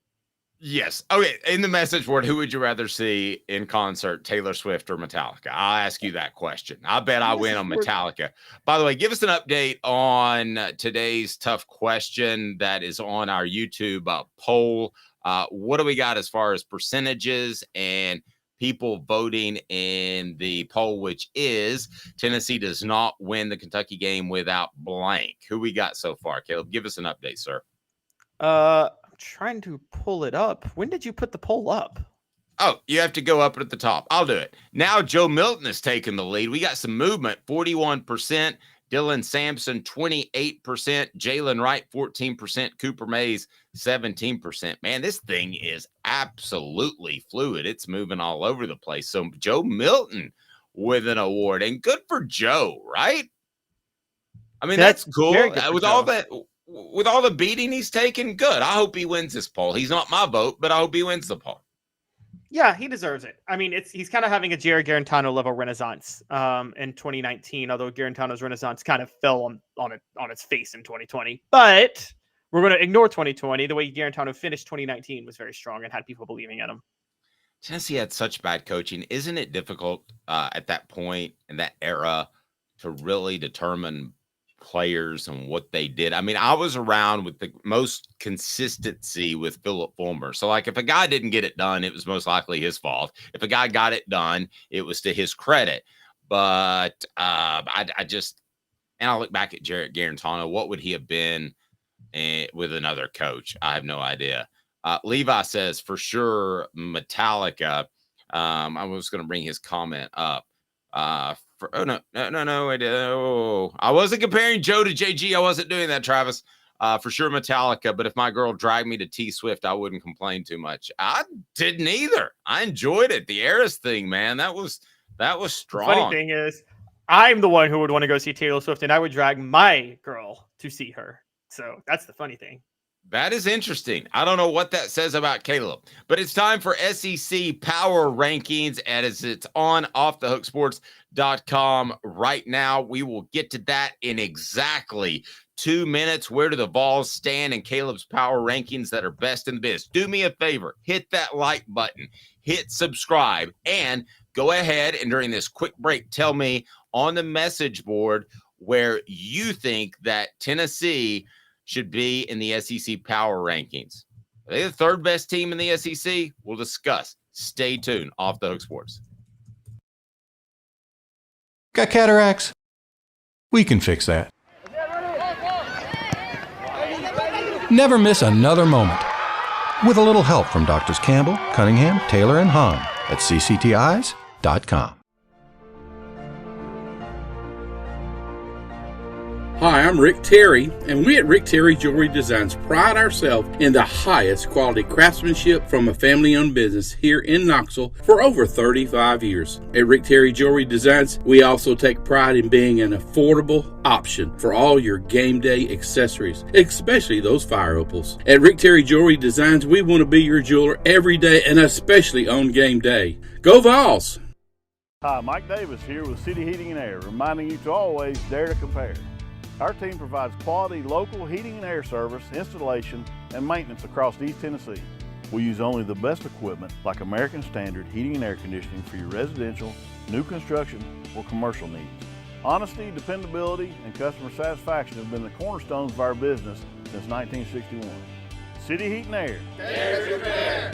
Yes. Okay. In the message board, who would you rather see in concert, Taylor Swift or Metallica? I'll ask you that question. I bet I win on Metallica. By the way, give us an update on today's tough question that is on our YouTube poll. What do we got as far as percentages and people voting in the poll, which is Tennessee does not win the Kentucky game without blank? Who we got so far? Caleb, give us an update, sir. Trying to pull it up. When did you put the poll up? Oh, you have to go up at the top. I'll do it. Now Joe Milton has taken the lead. We got some movement, 41%. Dylan Samson, 28%. Jalen Wright, 14%. Cooper Mays, 17%. Man, this thing is absolutely fluid. It's moving all over the place. So Joe Milton with an award. And good for Joe, right? I mean, that's cool. With all that with all the beating he's taken, good. I hope he wins this poll. He's not my vote, but I hope he wins the poll. Yeah, he deserves it. I mean, he's kind of having a Jared Garantano level renaissance in 2019, although Garantano's renaissance kind of fell on its face in 2020. But we're going to ignore 2020. The way Garantano finished 2019 was very strong and had people believing in him. Tennessee had such bad coaching. Isn't it difficult at that point in that era to really determine players and what they did? I mean, I was around with the most consistency with Philip Fulmer. So, like, if a guy didn't get it done, it was most likely his fault. If a guy got it done, it was to his credit. But I just, and I look back at Jared Garantano, what would he have been with another coach? I have no idea. Levi says, for sure, Metallica. I was going to bring his comment up. I wasn't comparing Joe to JG. I wasn't doing that, Travis. For sure, Metallica. But if my girl dragged me to T Swift, I wouldn't complain too much. I didn't either. I enjoyed it. The Eras thing, man, that was strong. The funny thing is, I'm the one who would want to go see Taylor Swift, and I would drag my girl to see her. So that's the funny thing. That is interesting. I don't know what that says about Caleb, but it's time for SEC Power Rankings as it's on offthehooksports.com right now. We will get to that in exactly 2 minutes. Where do the Vols stand in Caleb's Power Rankings that are best in the biz? Do me a favor. Hit that like button. Hit subscribe. And go ahead and during this quick break, tell me on the message board where you think that Tennessee should be in the SEC Power Rankings. Are they the third best team in the SEC? We'll discuss. Stay tuned. Off the Hook Sports. Got cataracts? We can fix that. Never miss another moment. With a little help from Doctors Campbell, Cunningham, Taylor, and Hahn at cctis.com. Hi, I'm Rick Terry, and we at Rick Terry Jewelry Designs pride ourselves in the highest quality craftsmanship from a family-owned business here in Knoxville for over 35 years. At Rick Terry Jewelry Designs, we also take pride in being an affordable option for all your game day accessories, especially those fire opals. At Rick Terry Jewelry Designs, we want to be your jeweler every day and especially on game day. Go Vols! Hi, Mike Davis here with City Heating and Air, reminding you to always dare to compare. Our team provides quality local heating and air service, installation, and maintenance across East Tennessee. We use only the best equipment like American Standard heating and air conditioning for your residential, new construction, or commercial needs. Honesty, dependability, and customer satisfaction have been the cornerstones of our business since 1961. City Heat and Air. Dare to compare.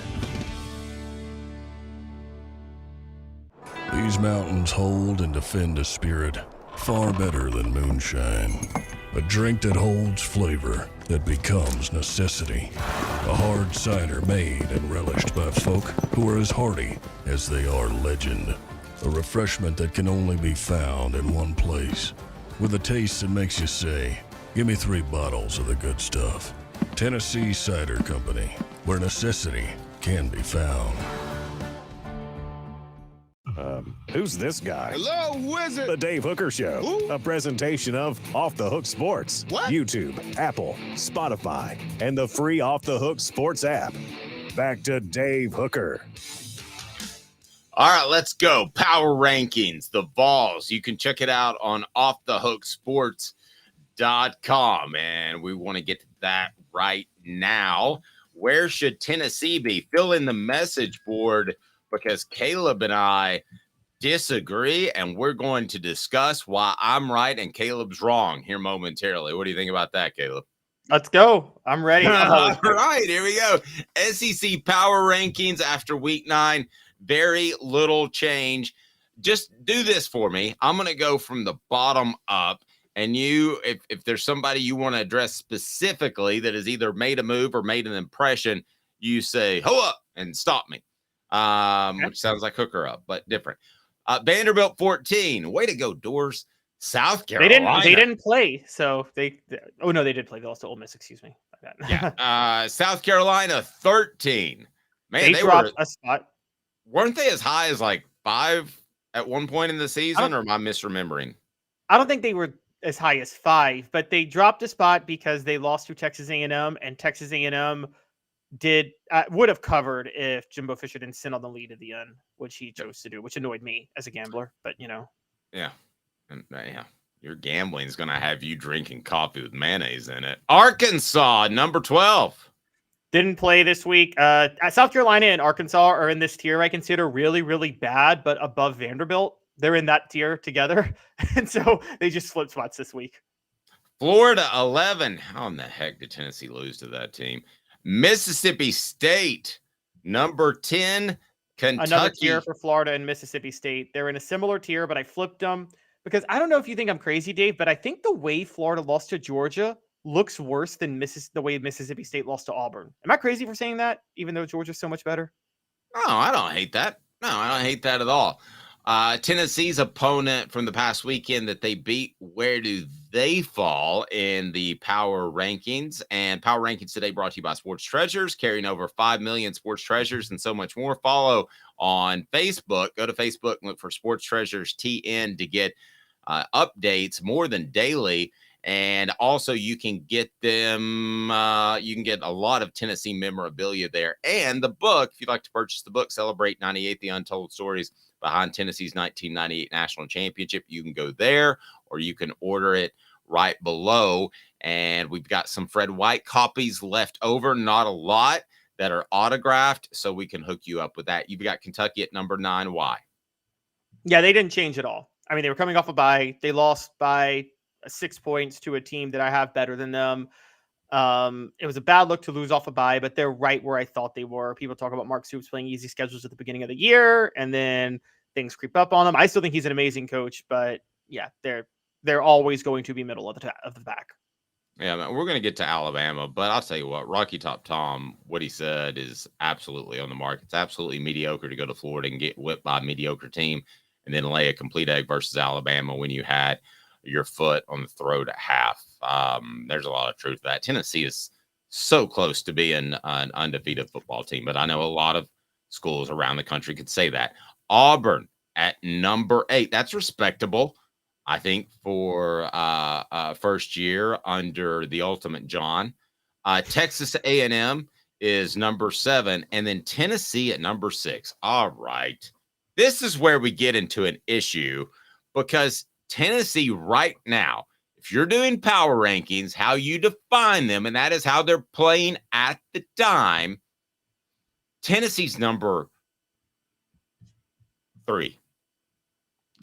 These mountains hold and defend a spirit far better than moonshine. A drink that holds flavor, that becomes necessity. A hard cider made and relished by folk who are as hearty as they are legend. A refreshment that can only be found in one place. With a taste that makes you say, give me 3 bottles of the good stuff. Tennessee Cider Company, where necessity can be found. Who's this guy? Hello, wizard. The Dave Hooker Show, Ooh. a presentation of Off the Hook Sports, What? YouTube, Apple, Spotify, and the free Off the Hook Sports app. Back to Dave Hooker. All right, let's go. Power Rankings, the Vols. You can check it out on offthehooksports.com, and we want to get to that right now. Where should Tennessee be? Fill in the message board because Caleb and I disagree, and we're going to discuss why I'm right and Caleb's wrong here momentarily. What do you think about that, Caleb? Let's go. I'm ready. All right, here we go. SEC Power Rankings after week 9. Very little change. Just do this for me. I'm going to go from the bottom up. And you, if there's somebody you want to address specifically that has either made a move or made an impression, you say, ho up and stop me. Which sounds like Hooker up, but different. Vanderbilt 14. Way to go, Doors. South Carolina. They didn't play, so they did play. They lost to Ole Miss, excuse me. Yeah. South Carolina 13. Man, they dropped a spot. Weren't they as high as like 5 at one point in the season, or am I misremembering? I don't think they were as high as 5, but they dropped a spot because they lost to Texas A&M, and Texas A&M would have covered if Jimbo Fisher didn't sit on the lead at the end, which he chose to do, which annoyed me as a gambler. But Yeah. And, yeah. Your gambling is going to have you drinking coffee with mayonnaise in it. Arkansas, number 12. Didn't play this week. South Carolina and Arkansas are in this tier I consider really, really bad, but above Vanderbilt. They're in that tier together. And so they just flipped spots this week. Florida, 11. How in the heck did Tennessee lose to that team? Mississippi State, number 10. Kentucky. Another tier for Florida and Mississippi State. They're in a similar tier, but I flipped them because I don't know if you think I'm crazy, Dave, but I think the way Florida lost to Georgia looks worse than the way Mississippi State lost to Auburn. Am I crazy for saying that, even though Georgia's so much better? Oh, I don't hate that. No, I don't hate that at all. Tennessee's opponent from the past weekend that they beat, where do they fall in the power rankings? And power rankings today brought to you by Sports Treasures, carrying over 5 million sports treasures and so much more. Follow on Facebook. Go to Facebook and look for Sports Treasures TN to get updates more than daily. And also you can get them, you can get a lot of Tennessee memorabilia there. And the book, if you'd like to purchase the book, Celebrate 98, The Untold Stories Behind Tennessee's 1998 National Championship, you can go there or you can order it right below. And we've got some Fred White copies left over, not a lot, that are autographed, so we can hook you up with that. You've got Kentucky at number 9. Why? Yeah, they didn't change at all. I mean, they were coming off a bye. They lost by 6 points to a team that I have better than them. It was a bad look to lose off a bye, but they're right where I thought they were. People talk about Mark Stoops playing easy schedules at the beginning of the year, and then things creep up on them. I still think he's an amazing coach, but yeah, they're always going to be middle of the pack. Yeah, man, we're going to get to Alabama, but I'll tell you what, Rocky Top Tom, what he said is absolutely on the mark. It's absolutely mediocre to go to Florida and get whipped by a mediocre team and then lay a complete egg versus Alabama when you had your foot on the throat at half. There's a lot of truth to that. Tennessee is so close to being an undefeated football team, but I know a lot of schools around the country could say that. Auburn at number 8. That's respectable, I think, for first year under the Ultimate John. Texas A&M is number 7, and then Tennessee at number 6. All right. This is where we get into an issue because Tennessee right now, if you're doing power rankings, how you define them, and that is how they're playing at the time, Tennessee's number 3.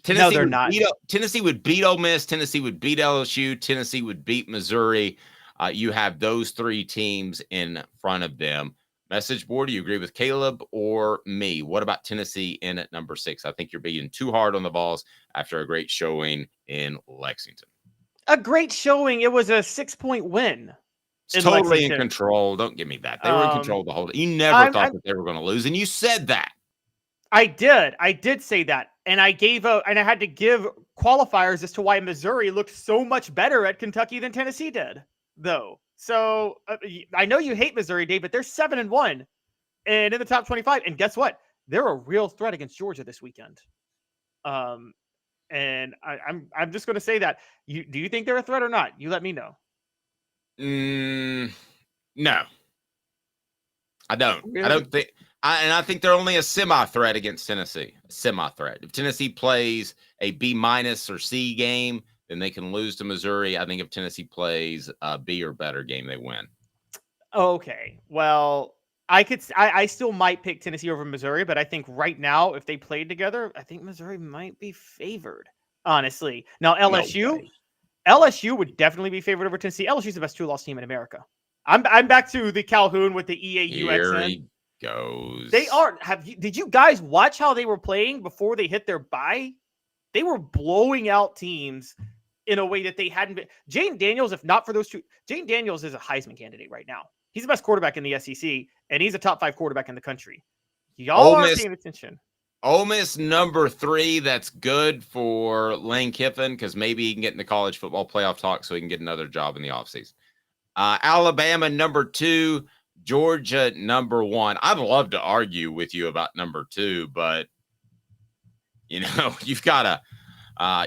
Tennessee no, they're not. Tennessee would beat Ole Miss. Tennessee would beat LSU. Tennessee would beat Missouri. You have those 3 teams in front of them. Message board, do you agree with Caleb or me? What about Tennessee in at number 6? I think you're being too hard on the Vols after a great showing in Lexington. A great showing. It was a 6-point win. It's totally in control. Don't give me that. They were in control the whole day. You never thought that they were going to lose, and you said that. I did say that. And I had to give qualifiers as to why Missouri looked so much better at Kentucky than Tennessee did, though. So I know you hate Missouri, Dave, but they're 7-1 and in the top 25. And guess what? They're a real threat against Georgia this weekend. And I'm just going to say that. Do you think they're a threat or not? You let me know. No, I don't. Really? I don't think. I think they're only a semi-threat against Tennessee. A semi-threat. If Tennessee plays a B- or C game, then they can lose to Missouri. I think if Tennessee plays a B or better game, they win. Okay. Well, I still might pick Tennessee over Missouri, but I think right now, if they played together, I think Missouri might be favored, honestly. Now, LSU would definitely be favored over Tennessee. LSU's the best 2-loss team in America. I'm back to the Calhoun with the EAU accent. Goes. They are. Did you guys watch how they were playing before they hit their bye? They were blowing out teams in a way that they hadn't been. Jane Daniels, if not for those two, Jane Daniels is a Heisman candidate right now. He's the best quarterback in the SEC, and he's a top 5 quarterback in the country. Y'all aren't paying attention. Ole Miss number 3. That's good for Lane Kiffin because maybe he can get in the college football playoff talk so he can get another job in the offseason. Alabama number 2. Georgia number 1. I'd love to argue with you about number 2, but you've got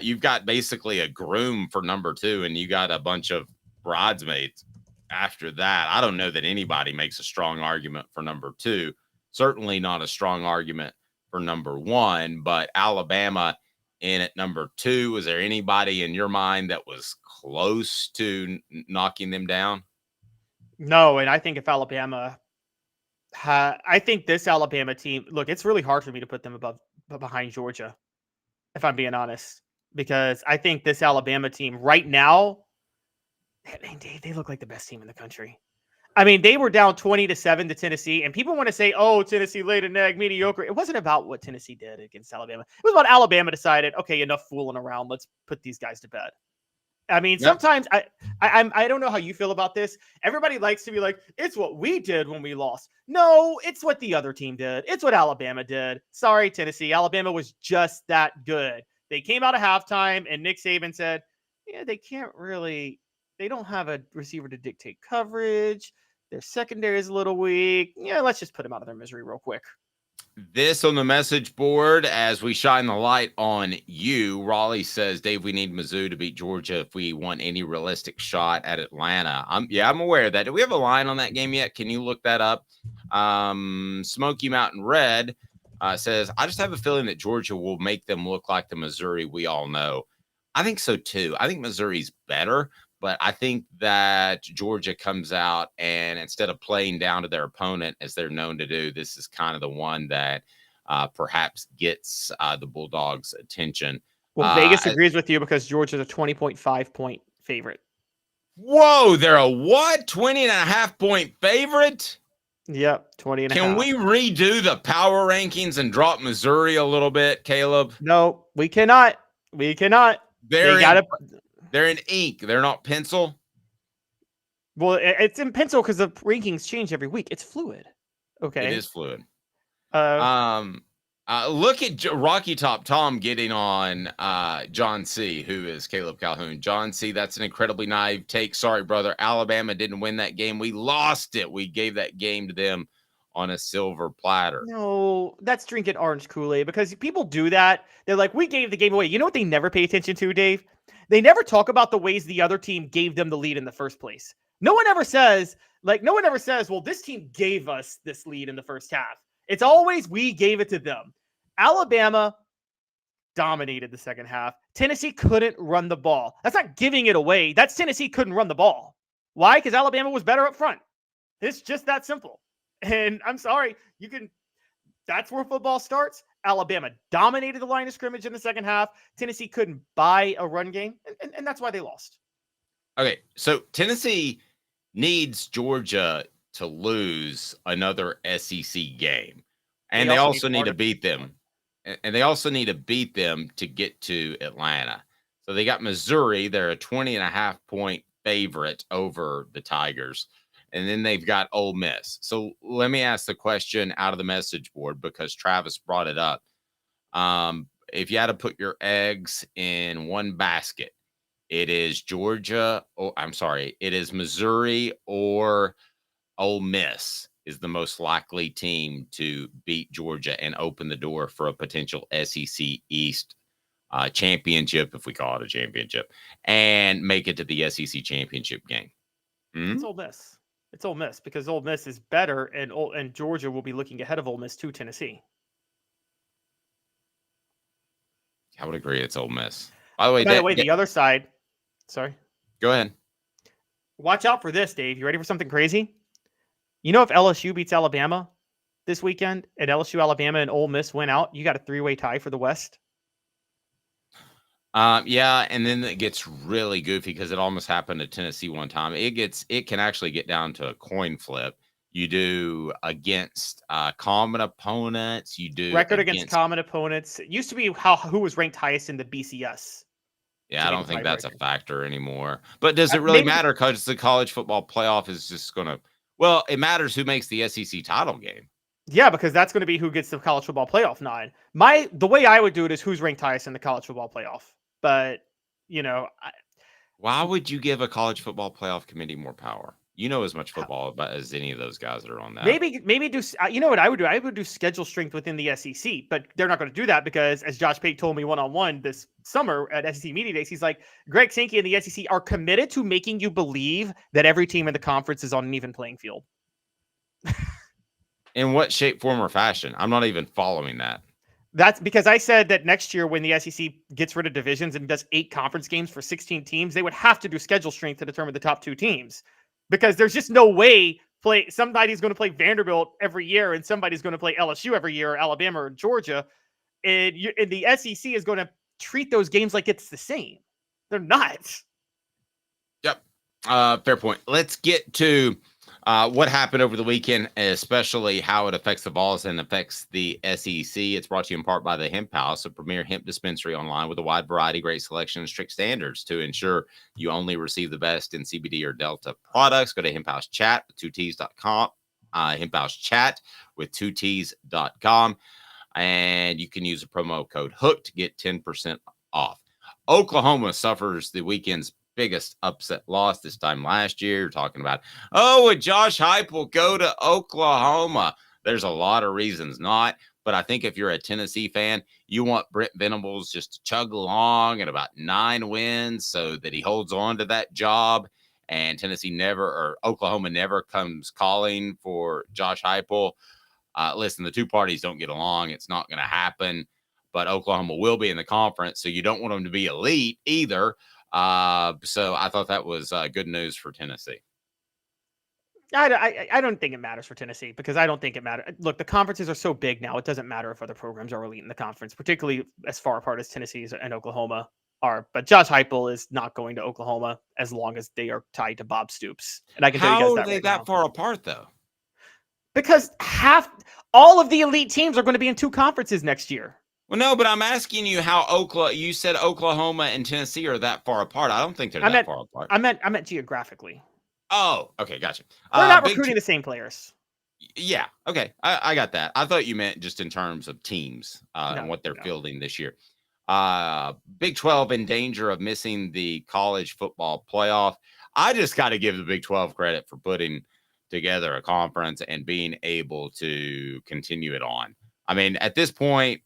You've got basically a groom for number 2, and you got a bunch of bridesmaids after that. I don't know that anybody makes a strong argument for number 2. Certainly not a strong argument for number 1, but Alabama in at number 2. Was there anybody in your mind that was close to knocking them down? No, and I think if Alabama, I think this Alabama team, look, it's really hard for me to put them behind Georgia, if I'm being honest, because I think this Alabama team right now, they look like the best team in the country. I mean, they were down 20-7 to Tennessee, and people want to say, "Oh, Tennessee laid an egg, mediocre." It wasn't about what Tennessee did against Alabama. It was about Alabama decided, okay, enough fooling around. Let's put these guys to bed. I mean, sometimes I don't know how you feel about this. Everybody likes to be like, it's what we did when we lost. No, it's what the other team did. It's what Alabama did. Sorry, Tennessee. Alabama was just that good. They came out of halftime, and Nick Saban said, yeah, they don't have a receiver to dictate coverage. Their secondary is a little weak. Yeah, let's just put them out of their misery real quick. This on the message board as we shine the light on you. Raleigh says, Dave, we need Mizzou to beat Georgia if we want any realistic shot at Atlanta. I'm aware of that. Do we have a line on that game yet? Can you look that up? Smoky Mountain Red says, I just have a feeling that Georgia will make them look like the Missouri we all know. I think so too. I think Missouri's better, but I think that Georgia comes out and instead of playing down to their opponent as they're known to do, this is kind of the one that perhaps gets the Bulldogs' attention. Well, Vegas agrees with you because Georgia's a 20.5 point favorite. Whoa, they're a what? 20.5 point favorite? Yep, 20.5. Can we redo the power rankings and drop Missouri a little bit, Caleb? No, we cannot. We cannot. They're in ink. They're not pencil. Well, it's in pencil because the rankings change every week. It's fluid. Okay. It is fluid. Look at Rocky Top Tom getting on John C., who is Caleb Calhoun. John C., that's an incredibly naive take. Sorry, brother. Alabama didn't win that game. We lost it. We gave that game to them on a silver platter. No, that's drinking orange Kool-Aid because people do that. They're like, we gave the game away. You know what they never pay attention to, Dave? They never talk about the ways the other team gave them the lead in the first place. No one ever says, well, this team gave us this lead in the first half. It's always we gave it to them. Alabama dominated the second half. Tennessee couldn't run the ball. That's not giving it away. That's Tennessee couldn't run the ball. Why? Because Alabama was better up front. It's just that simple. And I'm sorry, that's where football starts. Alabama dominated the line of scrimmage in the second half. Tennessee couldn't buy a run game, and that's why they lost. Okay, so Tennessee needs Georgia to lose another SEC game. And they also need to beat them. And they also need to beat them to get to Atlanta. So they got Missouri. They're a 20.5 point favorite over the Tigers. And then they've got Ole Miss. So let me ask the question out of the message board because Travis brought it up. If you had to put your eggs in one basket, it is it is Missouri or Ole Miss is the most likely team to beat Georgia and open the door for a potential SEC East championship, if we call it a championship, and make it to the SEC championship game. It's Ole Miss. It's Ole Miss because Ole Miss is better, and Georgia will be looking ahead of Ole Miss to Tennessee. I would agree. It's Ole Miss. By the way, the other side. Sorry. Go ahead. Watch out for this, Dave. You ready for something crazy? You know, if LSU beats Alabama this weekend, and LSU, Alabama, and Ole Miss win out, you got a 3-way tie for the West. Yeah, and then it gets really goofy because it almost happened to Tennessee one time. It can actually get down to a coin flip. You do against common opponents. You do record against common opponents. It used to be who was ranked highest in the BCS. Yeah, I don't think that's a factor anymore. But does it really matter because the college football playoff is just going to – well, it matters who makes the SEC title game. Yeah, because that's going to be who gets the college football playoff nod. The way I would do it is who's ranked highest in the college football playoff. But, why would you give a college football playoff committee more power? You know as much football about as any of those guys that are on that. Maybe do. You know what I would do? I would do schedule strength within the SEC, but they're not going to do that because, as Josh Pate told me one-on-one this summer at SEC Media Days, he's like, Greg Sankey and the SEC are committed to making you believe that every team in the conference is on an even playing field. In what shape, form, or fashion? I'm not even following that. That's because I said that next year when the SEC gets rid of divisions and does 8 conference games for 16 teams, they would have to do schedule strength to determine the top 2 teams. Because there's just no way somebody's going to play Vanderbilt every year and somebody's going to play LSU every year, or Alabama or Georgia. And the SEC is going to treat those games like it's the same. They're not. Yep. Fair point. Let's get to what happened over the weekend, especially how it affects the Vols and affects the SEC. It's brought to you in part by the Hemp House, a premier hemp dispensary online with a wide variety, great selection, and strict standards to ensure you only receive the best in CBD or Delta products. Go to hemphousechat with 2ts.com, hemphousechat with 2ts.com, and you can use the promo code HOOK to get 10% off. Oklahoma suffers the weekend's biggest upset loss this time last year. You're talking about, would Josh Heupel go to Oklahoma? There's a lot of reasons not, but I think if you're a Tennessee fan, you want Brent Venables just to chug along at about 9 wins so that he holds on to that job, and Oklahoma never comes calling for Josh Heupel. Listen, the two parties don't get along. It's not going to happen, but Oklahoma will be in the conference, so you don't want them to be elite either. So I thought that was good news for Tennessee. I don't think it matters for Tennessee because I don't think it matters. Look, the conferences are so big now. It doesn't matter if other programs are elite in the conference, particularly as far apart as Tennessee and Oklahoma are. But Josh Heupel is not going to Oklahoma as long as they are tied to Bob Stoops. And I can tell you guys that. How are they that far apart, though? Because all of the elite teams are going to be in 2 conferences next year. Well, no, but I'm asking you how you said Oklahoma and Tennessee are that far apart. I don't think they're that far apart. I meant geographically. Oh, okay, gotcha. We're not recruiting the same players. Yeah, okay, I got that. I thought you meant just in terms of teams and what they're fielding this year. Big 12 in danger of missing the college football playoff. I just got to give the Big 12 credit for putting together a conference and being able to continue it on. I mean, at this point,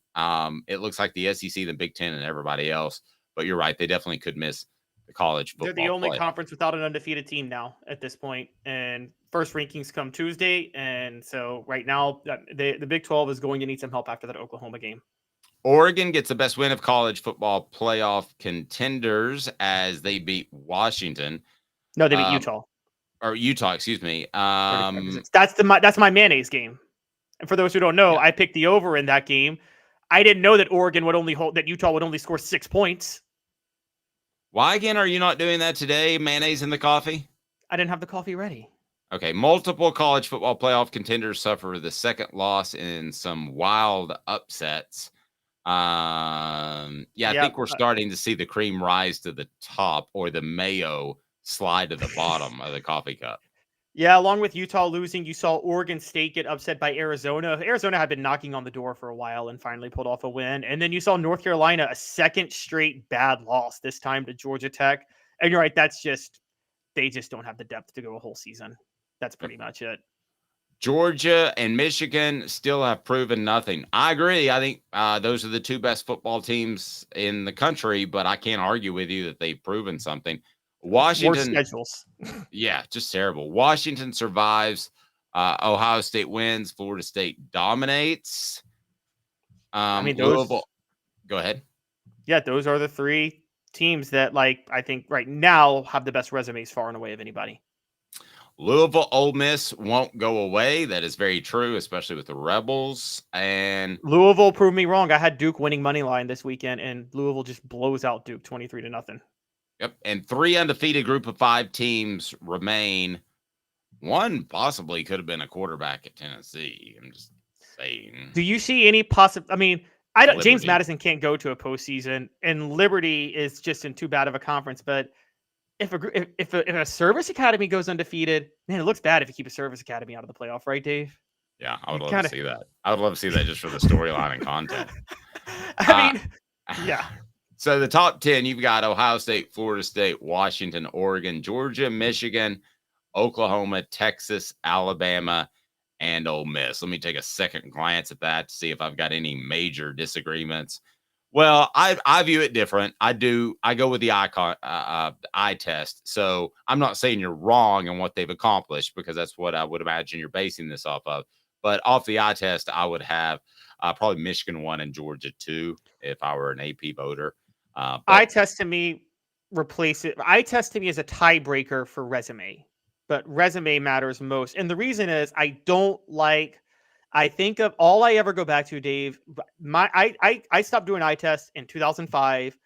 it looks like the SEC, the Big 10, and everybody else. But you're right; they definitely could miss the college football. They're the only playoff. conference without an undefeated team now at this point, and first rankings come Tuesday. And so right now, the Big 12 is going to need some help after that Oklahoma game. Oregon gets the best win of college football playoff contenders as they beat Washington. No, they beat Utah. Or Utah, excuse me. That's my mayonnaise game. And for those who don't know, I picked the over in that game. I didn't know that that Utah would only score 6 points. Why again are you not doing that today? Mayonnaise in the coffee? I didn't have the coffee ready. Okay. Multiple college football playoff contenders suffer the second loss in some wild upsets. I think we're starting to see the cream rise to the top or the mayo slide to the bottom of the coffee cup. Yeah, along with Utah losing, you saw Oregon State get upset by Arizona. Arizona had been knocking on the door for a while and finally pulled off a win. And then you saw North Carolina, a second straight bad loss, this time to Georgia Tech. And you're right, they just don't have the depth to go a whole season. That's pretty much it. Georgia and Michigan still have proven nothing. I agree. I think those are the 2 best football teams in the country, but I can't argue with you that they've proven something. Washington schedules. Yeah, just terrible. Washington survives. Ohio State wins. Florida State dominates. Louisville. Go ahead. Yeah, those are the 3 teams that, I think right now have the best resumes far and away of anybody. Louisville, Ole Miss won't go away. That is very true, especially with the Rebels. And Louisville proved me wrong. I had Duke winning money line this weekend, and Louisville just blows out Duke 23-0. Yep. And 3 undefeated group of 5 teams remain. One possibly could have been a quarterback at Tennessee. I'm just saying. Do you see any James Madison can't go to a postseason, and Liberty is just in too bad of a conference. But if a service academy goes undefeated, man, it looks bad if you keep a service academy out of the playoff, right, Dave? Yeah, I would love to see that. I would love to see that just for the storyline and content. Yeah. So the top 10, you've got Ohio State, Florida State, Washington, Oregon, Georgia, Michigan, Oklahoma, Texas, Alabama, and Ole Miss. Let me take a second glance at that to see if I've got any major disagreements. Well, I view it different. I go with the eye test. So I'm not saying you're wrong in what they've accomplished, because that's what I would imagine you're basing this off of. But off the eye test, I would have probably Michigan 1 and Georgia 2 if I were an AP voter. Eye test to me, replace it. Eye test to me is a tiebreaker for resume, but resume matters most. And the reason is I think of all I ever go back to, Dave. I stopped doing eye tests in 2005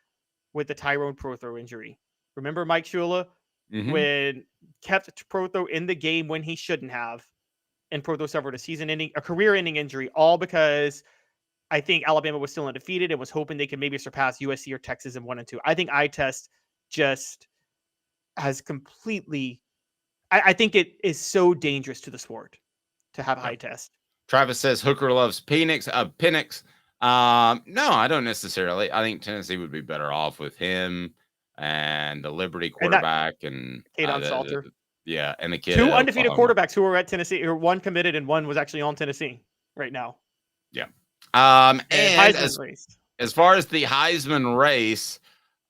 with the Tyrone Prothro injury. Remember Mike Shula when kept Prothro in the game when he shouldn't have, and Prothro suffered a career-ending injury, all because I think Alabama was still undefeated and was hoping they could maybe surpass USC or Texas in 1 and 2. I think eye test just has completely. I think it is so dangerous to the sport to have eye test. Travis says Hooker loves Penix. No, I don't necessarily. I think Tennessee would be better off with him and the Liberty quarterback and Kaidon Salter. And the kid. 2 undefeated quarterbacks who were at Tennessee, or 1 committed and 1 was actually on Tennessee right now. Yeah. And as far as the Heisman race,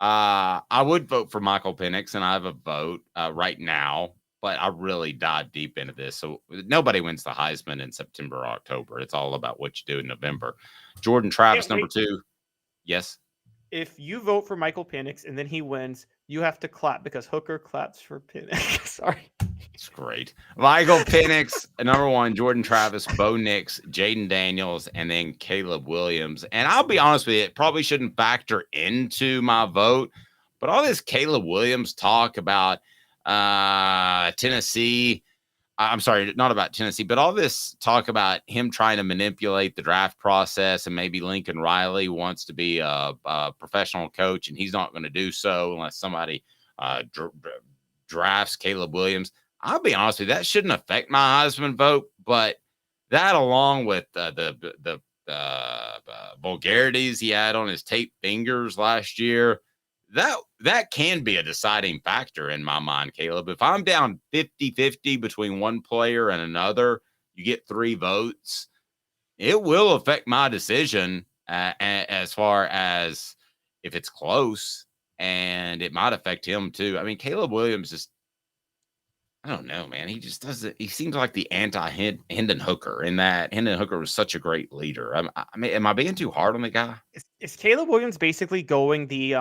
I would vote for Michael Penix, and I have a vote right now. But I really dive deep into this. So nobody wins the Heisman in September or October. It's all about what you do in November. Jordan Travis, number 2. Yes. If you vote for Michael Penix and then he wins, you have to clap because Hooker claps for Penix. Sorry. It's great. Michael Penix, number 1, Jordan Travis, Bo Nix, Jaden Daniels, and then Caleb Williams. And I'll be honest with you, it probably shouldn't factor into my vote. But all this Caleb Williams talk about Tennessee, I'm sorry, not about Tennessee, but all this talk about him trying to manipulate the draft process, and maybe Lincoln Riley wants to be a professional coach and he's not going to do so unless somebody drafts Caleb Williams. I'll be honest with you, that shouldn't affect my Heisman vote, but that, along with the vulgarities he had on his taped fingers last year, that can be a deciding factor in my mind, Caleb. If I'm down 50-50 between one player and another, you get 3 votes, it will affect my decision as far as if it's close, and it might affect him too. I mean, Caleb Williams just, I don't know, man. He just doesn't. He seems like the anti-Hendon Hooker, in that Hendon Hooker was such a great leader. I mean, am I being too hard on the guy? Is Caleb Williams basically going the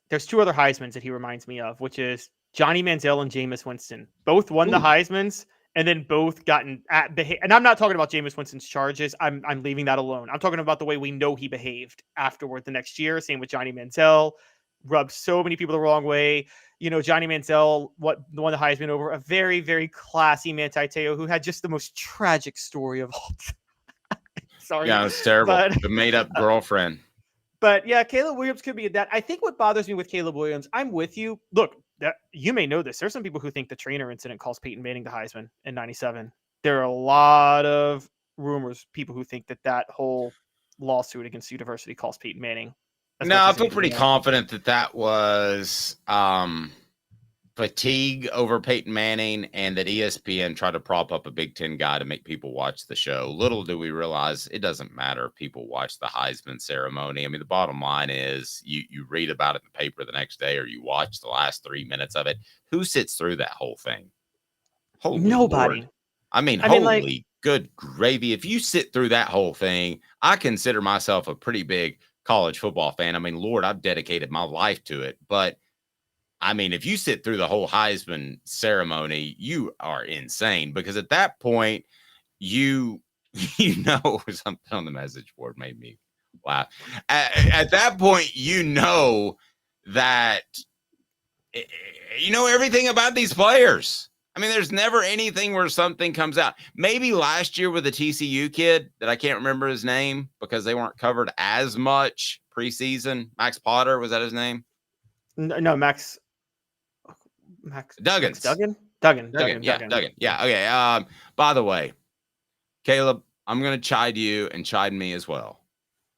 There's 2 other Heismans that he reminds me of, which is Johnny Manziel and Jameis Winston. Both won the Heismans, and then both gotten and I'm not talking about Jameis Winston's charges. I'm leaving that alone. I'm talking about the way we know he behaved afterward the next year. Same with Johnny Manziel. Rubbed so many people the wrong way. You know, Johnny Manziel won the Heisman over a very, very classy Manti Te'o who had just the most tragic story of all time. Sorry. Yeah, it's terrible. The made-up girlfriend. But yeah, Caleb Williams could be that. I think what bothers me with Caleb Williams, I'm with you. Look, you may know this. There's some people who think the trainer incident cost Peyton Manning the Heisman in '97. There are a lot of rumors, people who think that whole lawsuit against the university cost Peyton Manning. No, I feel pretty confident that was fatigue over Peyton Manning, and that ESPN tried to prop up a Big Ten guy to make people watch the show. Little do we realize it doesn't matter if people watch the Heisman ceremony. I mean, the bottom line is you read about it in the paper the next day, or you watch the last 3 minutes of it. Who sits through that whole thing? Holy Nobody. Lord. I mean, holy good gravy. If you sit through that whole thing, I consider myself a pretty big college football fan. I mean, Lord, I've dedicated my life to it. But I mean, if you sit through the whole Heisman ceremony, you are insane, because at that point, you know, something on the message board made me laugh. At that point, you know that you know everything about these players. I mean, there's never anything where something comes out. Maybe last year with the TCU kid that I can't remember his name because they weren't covered as much preseason. Max Potter, was that his name? No, Max Duggins. Duggan. Yeah, Duggan. Yeah. Okay. By the way, Caleb, I'm going to chide you and chide me as well,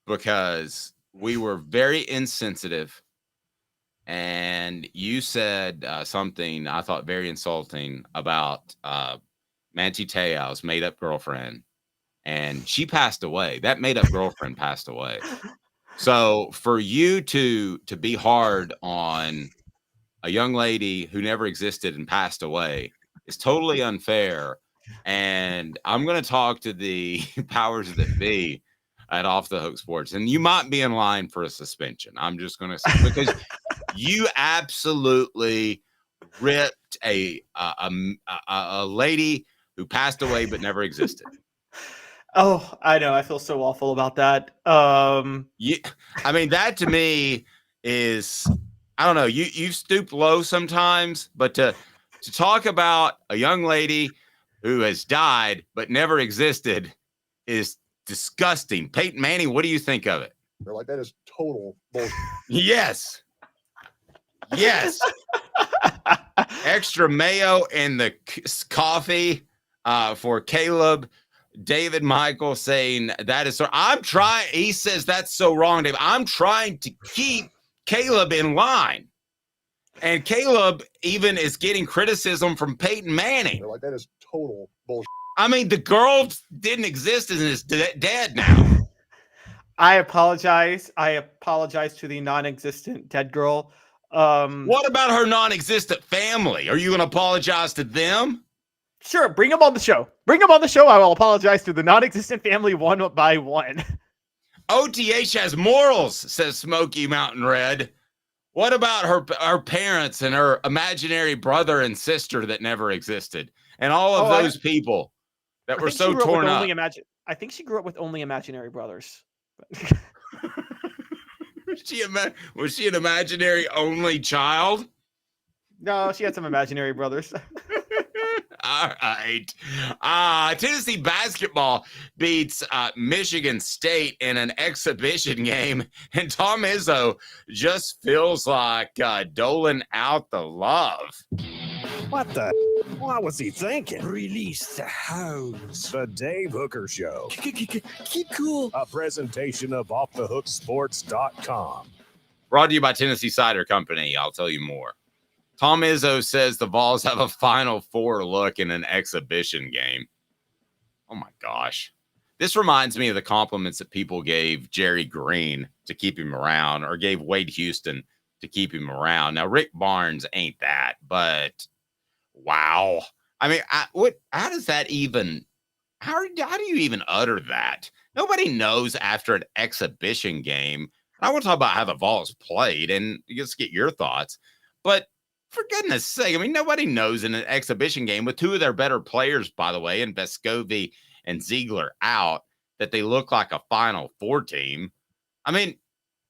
because we were very insensitive and you said something I thought very insulting about Manti Te'o's made-up girlfriend, and she passed away. That made-up girlfriend passed away. So for you to be hard on a young lady who never existed and passed away is totally unfair. And I'm going to talk to the powers that be at Off the Hook Sports, and you might be in line for a suspension. I'm just going to say, because you absolutely ripped a lady who passed away but never existed. Oh, I know. I feel so awful about that. Yeah, I mean, that to me is, I don't know. You stoop low sometimes, but to talk about a young lady who has died but never existed is disgusting. Peyton Manning, what do you think of it? They're like, that is total bullshit. Yes. Yes. Extra mayo in the coffee for Caleb. David Michael saying that is so. I'm trying. He says that's so wrong, Dave. I'm trying to keep Caleb in line. And Caleb even is getting criticism from Peyton Manning. They're like, that is total bullshit. I mean, the girl didn't exist and is dead now. I apologize. I apologize to the non-existent dead girl. What about her non-existent family? Are you going to apologize to them? Sure, bring them on the show. Bring them on the show. I will apologize to the non-existent family one by one. OTH has morals, says Smoky Mountain Red. What about her parents and her imaginary brother and sister that never existed? And all of those people that were so torn up. I think she grew up with only imaginary brothers. Was she an imaginary only child? No, she had some imaginary brothers. All right. Tennessee basketball beats Michigan State in an exhibition game, and Tom Izzo just feels like doling out the love. What the? What was he thinking? Release the hounds. The Dave Hooker Show. Keep cool. A presentation of OffTheHookSports.com. Brought to you by Tennessee Cider Company. I'll tell you more. Tom Izzo says the Vols have a Final Four look in an exhibition game. Oh, my gosh. This reminds me of the compliments that people gave Jerry Green to keep him around, or gave Wade Houston to keep him around. Now, Rick Barnes ain't that, but wow. I mean, how does that even, how do you even utter that? Nobody knows after an exhibition game. I want to talk about how the Vols played, and just get your thoughts. But for goodness sake, I mean, nobody knows in an exhibition game with two of their better players, by the way, and Vescovi and Ziegler out, that they look like a Final Four team. I mean,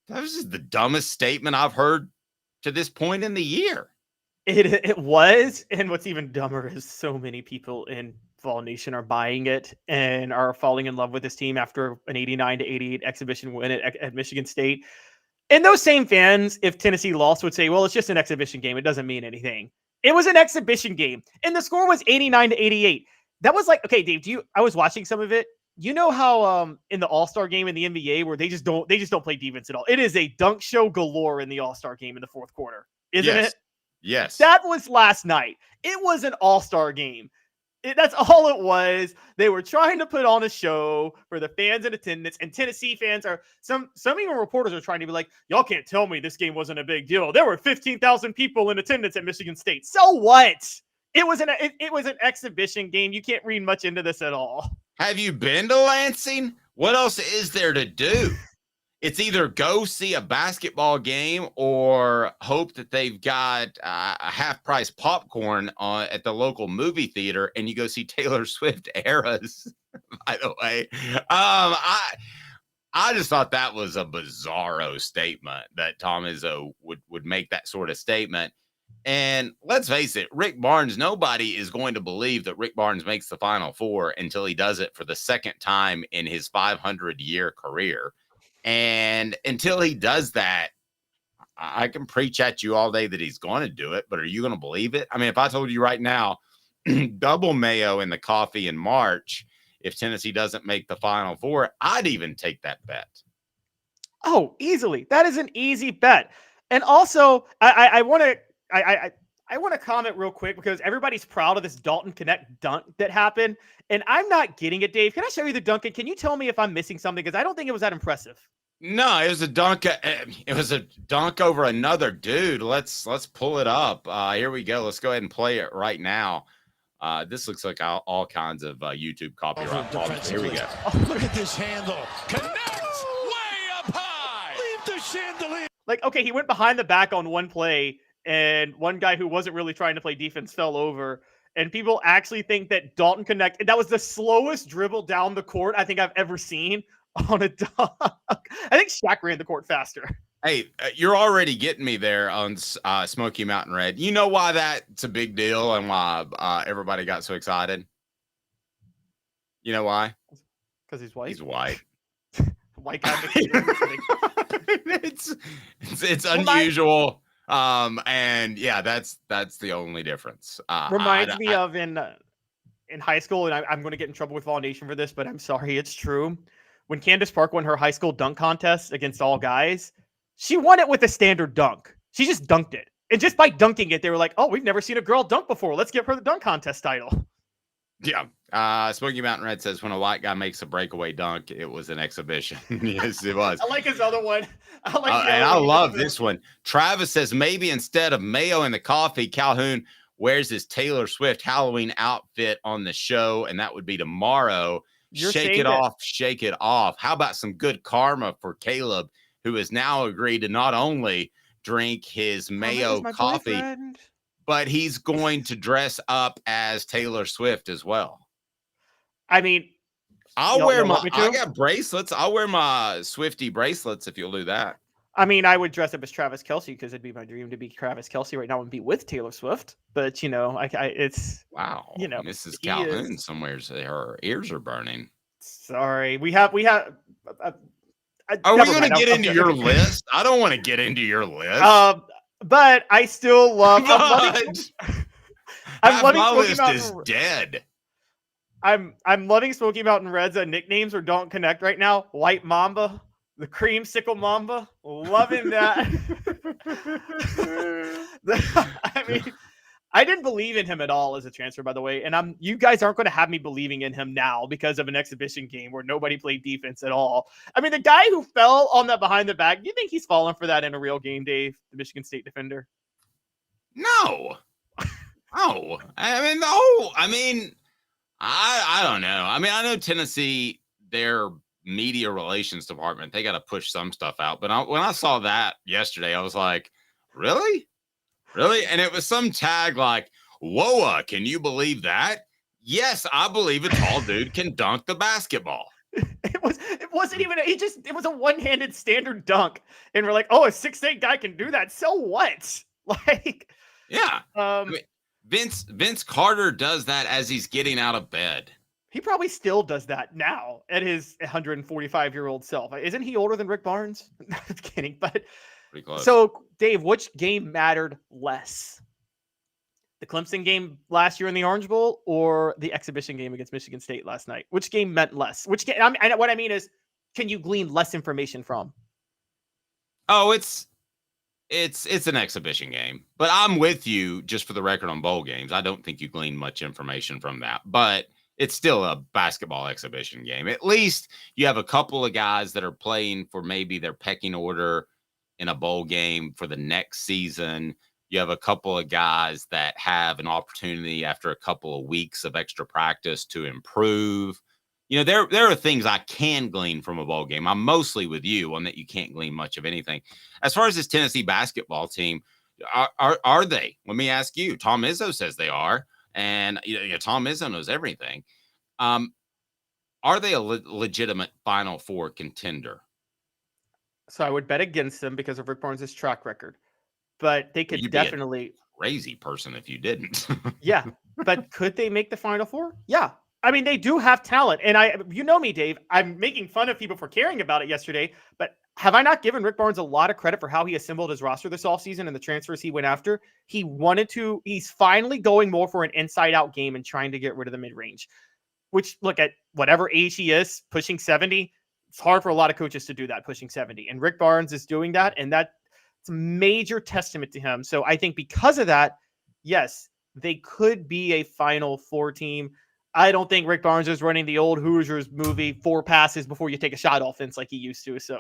that was just the dumbest statement I've heard to this point in the year. It was, and what's even dumber is so many people in Vol Nation are buying it and are falling in love with this team after an 89-88 exhibition win at Michigan State. And those same fans, if Tennessee lost, would say, well, it's just an exhibition game. It doesn't mean anything. It was an exhibition game, and the score was 89-88. That was like, okay, Dave, I was watching some of it. You know how in the All-Star game in the NBA where they just don't play defense at all. It is a dunk show galore in the All-Star game in the fourth quarter, isn't it? Yes. That was last night. It was an All-Star game. That's all it was. They were trying to put on a show for the fans in attendance, and Tennessee fans are some even reporters are trying to be like, y'all can't tell me this game wasn't a big deal. There were 15,000 people in attendance at Michigan State. So what? It was an exhibition game. You can't read much into this at all. Have you been to Lansing? What else is there to do? It's either go see a basketball game or hope that they've got a half-price popcorn at the local movie theater, and you go see Taylor Swift Eras, by the way. I just thought that was a bizarro statement that Tom Izzo would make that sort of statement. And let's face it, Rick Barnes, nobody is going to believe that Rick Barnes makes the Final Four until he does it for the second time in his 500-year career. And until he does that, I can preach at you all day that he's going to do it, but are you going to believe it? I mean, if I told you right now, double mayo in the coffee in March, if Tennessee doesn't make the Final Four, I'd even take that bet. Oh, easily. That is an easy bet. And also, I want to comment real quick because everybody's proud of this Dalton Connect dunk that happened, and I'm not getting it, Dave. Can I show you the dunk? And can you tell me if I'm missing something? Because I don't think it was that impressive. No, it was a dunk. It was a dunk over another dude. Let's pull it up. Here we go. Let's go ahead and play it right now. This looks like all kinds of YouTube copyright problems. Here we go. Oh, look at this handle. Connects way up high. Leave the chandelier. Like, okay, he went behind the back on one play, and one guy who wasn't really trying to play defense fell over. And people actually think that Dalton Connect, that was the slowest dribble down the court I think I've ever seen on a dunk. I think Shaq ran the court faster. Hey, you're already getting me there on Smoky Mountain Red. You know why that's a big deal and why everybody got so excited? You know why? Because he's white. He's white. White guy. It's unusual. And yeah, that's the only difference. Reminds me of in high school, and I'm going to get in trouble with Vol Nation for this, but I'm sorry, it's true. When Candace Park won her high school dunk contest against all guys, she won it with a standard dunk. She just dunked it. And just by dunking it, they were like, oh, we've never seen a girl dunk before. Let's give her the dunk contest title. Yeah. Smoky Mountain Red says when a white guy makes a breakaway dunk, it was an exhibition. Yes, it was. I like his other one. I love this one. Travis says maybe instead of mayo in the coffee, Calhoun wears his Taylor Swift Halloween outfit on the show, and that would be tomorrow. Shake it off, shake it off. How about some good karma for Caleb, who has now agreed to not only drink his mayo coffee, but he's going to dress up as Taylor Swift as well. I mean, I got bracelets. I'll wear my Swifty bracelets if you'll do that. I mean, I would dress up as Travis Kelce because it'd be my dream to be Travis Kelce right now and be with Taylor Swift. But it's wow. Mrs. Calhoun somewhere. Her ears are burning. Sorry, we have. Are we going to get into your list? I don't want to get into your list. But I still love. I'm loving my Smoky list Mountain. Is dead. I'm loving Smoky Mountain Red's nicknames or don't connect right now. White Mamba, the Creamsicle Mamba, loving that. I mean, I didn't believe in him at all as a transfer, by the way, and you guys aren't going to have me believing in him now because of an exhibition game where nobody played defense at all. I mean, the guy who fell on that behind the back, do you think he's fallen for that in a real game, Dave, the Michigan State defender? No. Oh, I don't know. I mean, I know Tennessee, their media relations department, they got to push some stuff out. But when I saw that yesterday, I was like, really? Really? And it was some tag like, whoa, can you believe that? Yes, I believe a tall dude can dunk the basketball. It wasn't even, it was a one-handed standard dunk. And we're like, oh, a 6'8" guy can do that. So what? Like, yeah. I mean, Vince Carter does that as he's getting out of bed. He probably still does that now at his 145-year-old self. Isn't he older than Rick Barnes? I'm kidding, but pretty close. So, Dave, which game mattered less? The Clemson game last year in the Orange Bowl or the exhibition game against Michigan State last night? Which game meant less? Which game? What I mean is, can you glean less information from? Oh, it's an exhibition game, but I'm with you just for the record on bowl games. I don't think you glean much information from that, but it's still a basketball exhibition game. At least you have a couple of guys that are playing for maybe their pecking order in a bowl game for the next season. You have a couple of guys that have an opportunity after a couple of weeks of extra practice to improve. You know, there are things I can glean from a bowl game. I'm mostly with you on that you can't glean much of anything. As far as this Tennessee basketball team, are they? Let me ask you. Tom Izzo says they are, and Tom Izzo knows everything. Are they a legitimate Final Four contender? So I would bet against them because of Rick Barnes' track record. But they could definitely... crazy person if you didn't. Yeah, but could they make the Final Four? Yeah. I mean, they do have talent. And you know me, Dave, I'm making fun of people for caring about it yesterday, but have I not given Rick Barnes a lot of credit for how he assembled his roster this offseason and the transfers he went after? He's finally going more for an inside-out game and trying to get rid of the mid-range, which, look, at whatever age he is, pushing 70, it's hard for a lot of coaches to do that, pushing 70. And Rick Barnes is doing that, and It's a major testament to him. So I think because of that, yes, they could be a Final Four team. I don't think Rick Barnes is running the old Hoosiers movie 4 passes before you take a shot offense like he used to. So,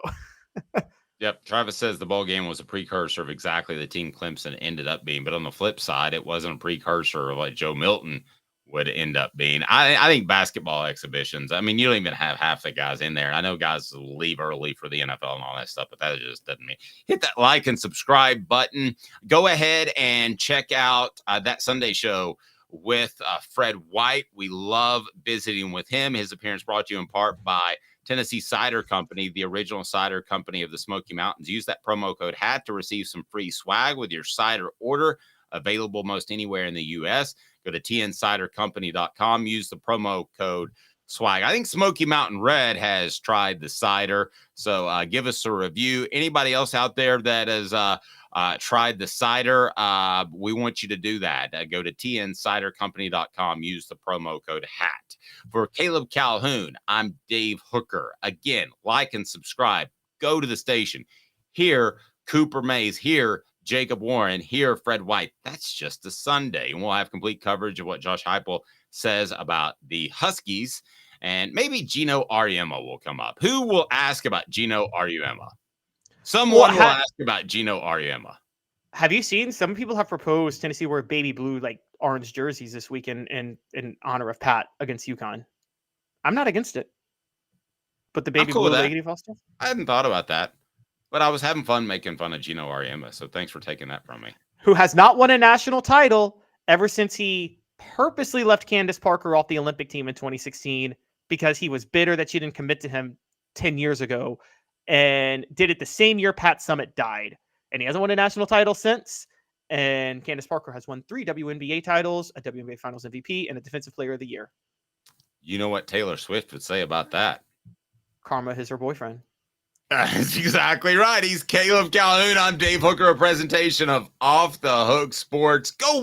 yep. Travis says the bowl game was a precursor of exactly the team Clemson ended up being. But on the flip side, it wasn't a precursor of like Joe Milton would end up being. I think basketball exhibitions, I mean, you don't even have half the guys in there. And I know guys leave early for the NFL and all that stuff, but that just doesn't mean. Hit that like and subscribe button. Go ahead and check out that Sunday show with Fred White. We love visiting with him. His appearance brought to you in part by Tennessee Cider Company, the original cider company of the Smoky Mountains. Use that promo code HAT to receive some free swag with your cider order, available most anywhere in the U.S. Go to tncidercompany.com. Use the promo code SWAG. I think Smoky Mountain Red has tried the cider, so give us a review. Anybody else out there that has tried the cider, we want you to do that. Go to tncidercompany.com. Use the promo code HAT. For Caleb Calhoun, I'm Dave Hooker. Again, like and subscribe. Go to the station. Here, Cooper Mays. Here, Jacob Warren. Here, Fred White. That's just a Sunday. And we'll have complete coverage of what Josh Heupel says about the Huskies. And maybe Gino Auriemma will come up. Who will ask about Gino Auriemma? Someone will ask about Gino Auriemma. Have you seen some people have proposed Tennessee wear baby blue, like orange jerseys this weekend in honor of Pat against UConn? I'm not against it. But the baby blue Leggedy Foster? I hadn't thought about that. But I was having fun making fun of Gino Auriemma, so thanks for taking that from me. Who has not won a national title ever since he purposely left Candace Parker off the Olympic team in 2016 because he was bitter that she didn't commit to him 10 years ago, and did it the same year Pat Summitt died. And he hasn't won a national title since. And Candace Parker has won 3 WNBA titles, a WNBA Finals MVP, and a Defensive Player of the Year. You know what Taylor Swift would say about that? Karma is her boyfriend. That's exactly right. He's Caleb Calhoun. I'm Dave Hooker, a presentation of Off the Hook Sports. Go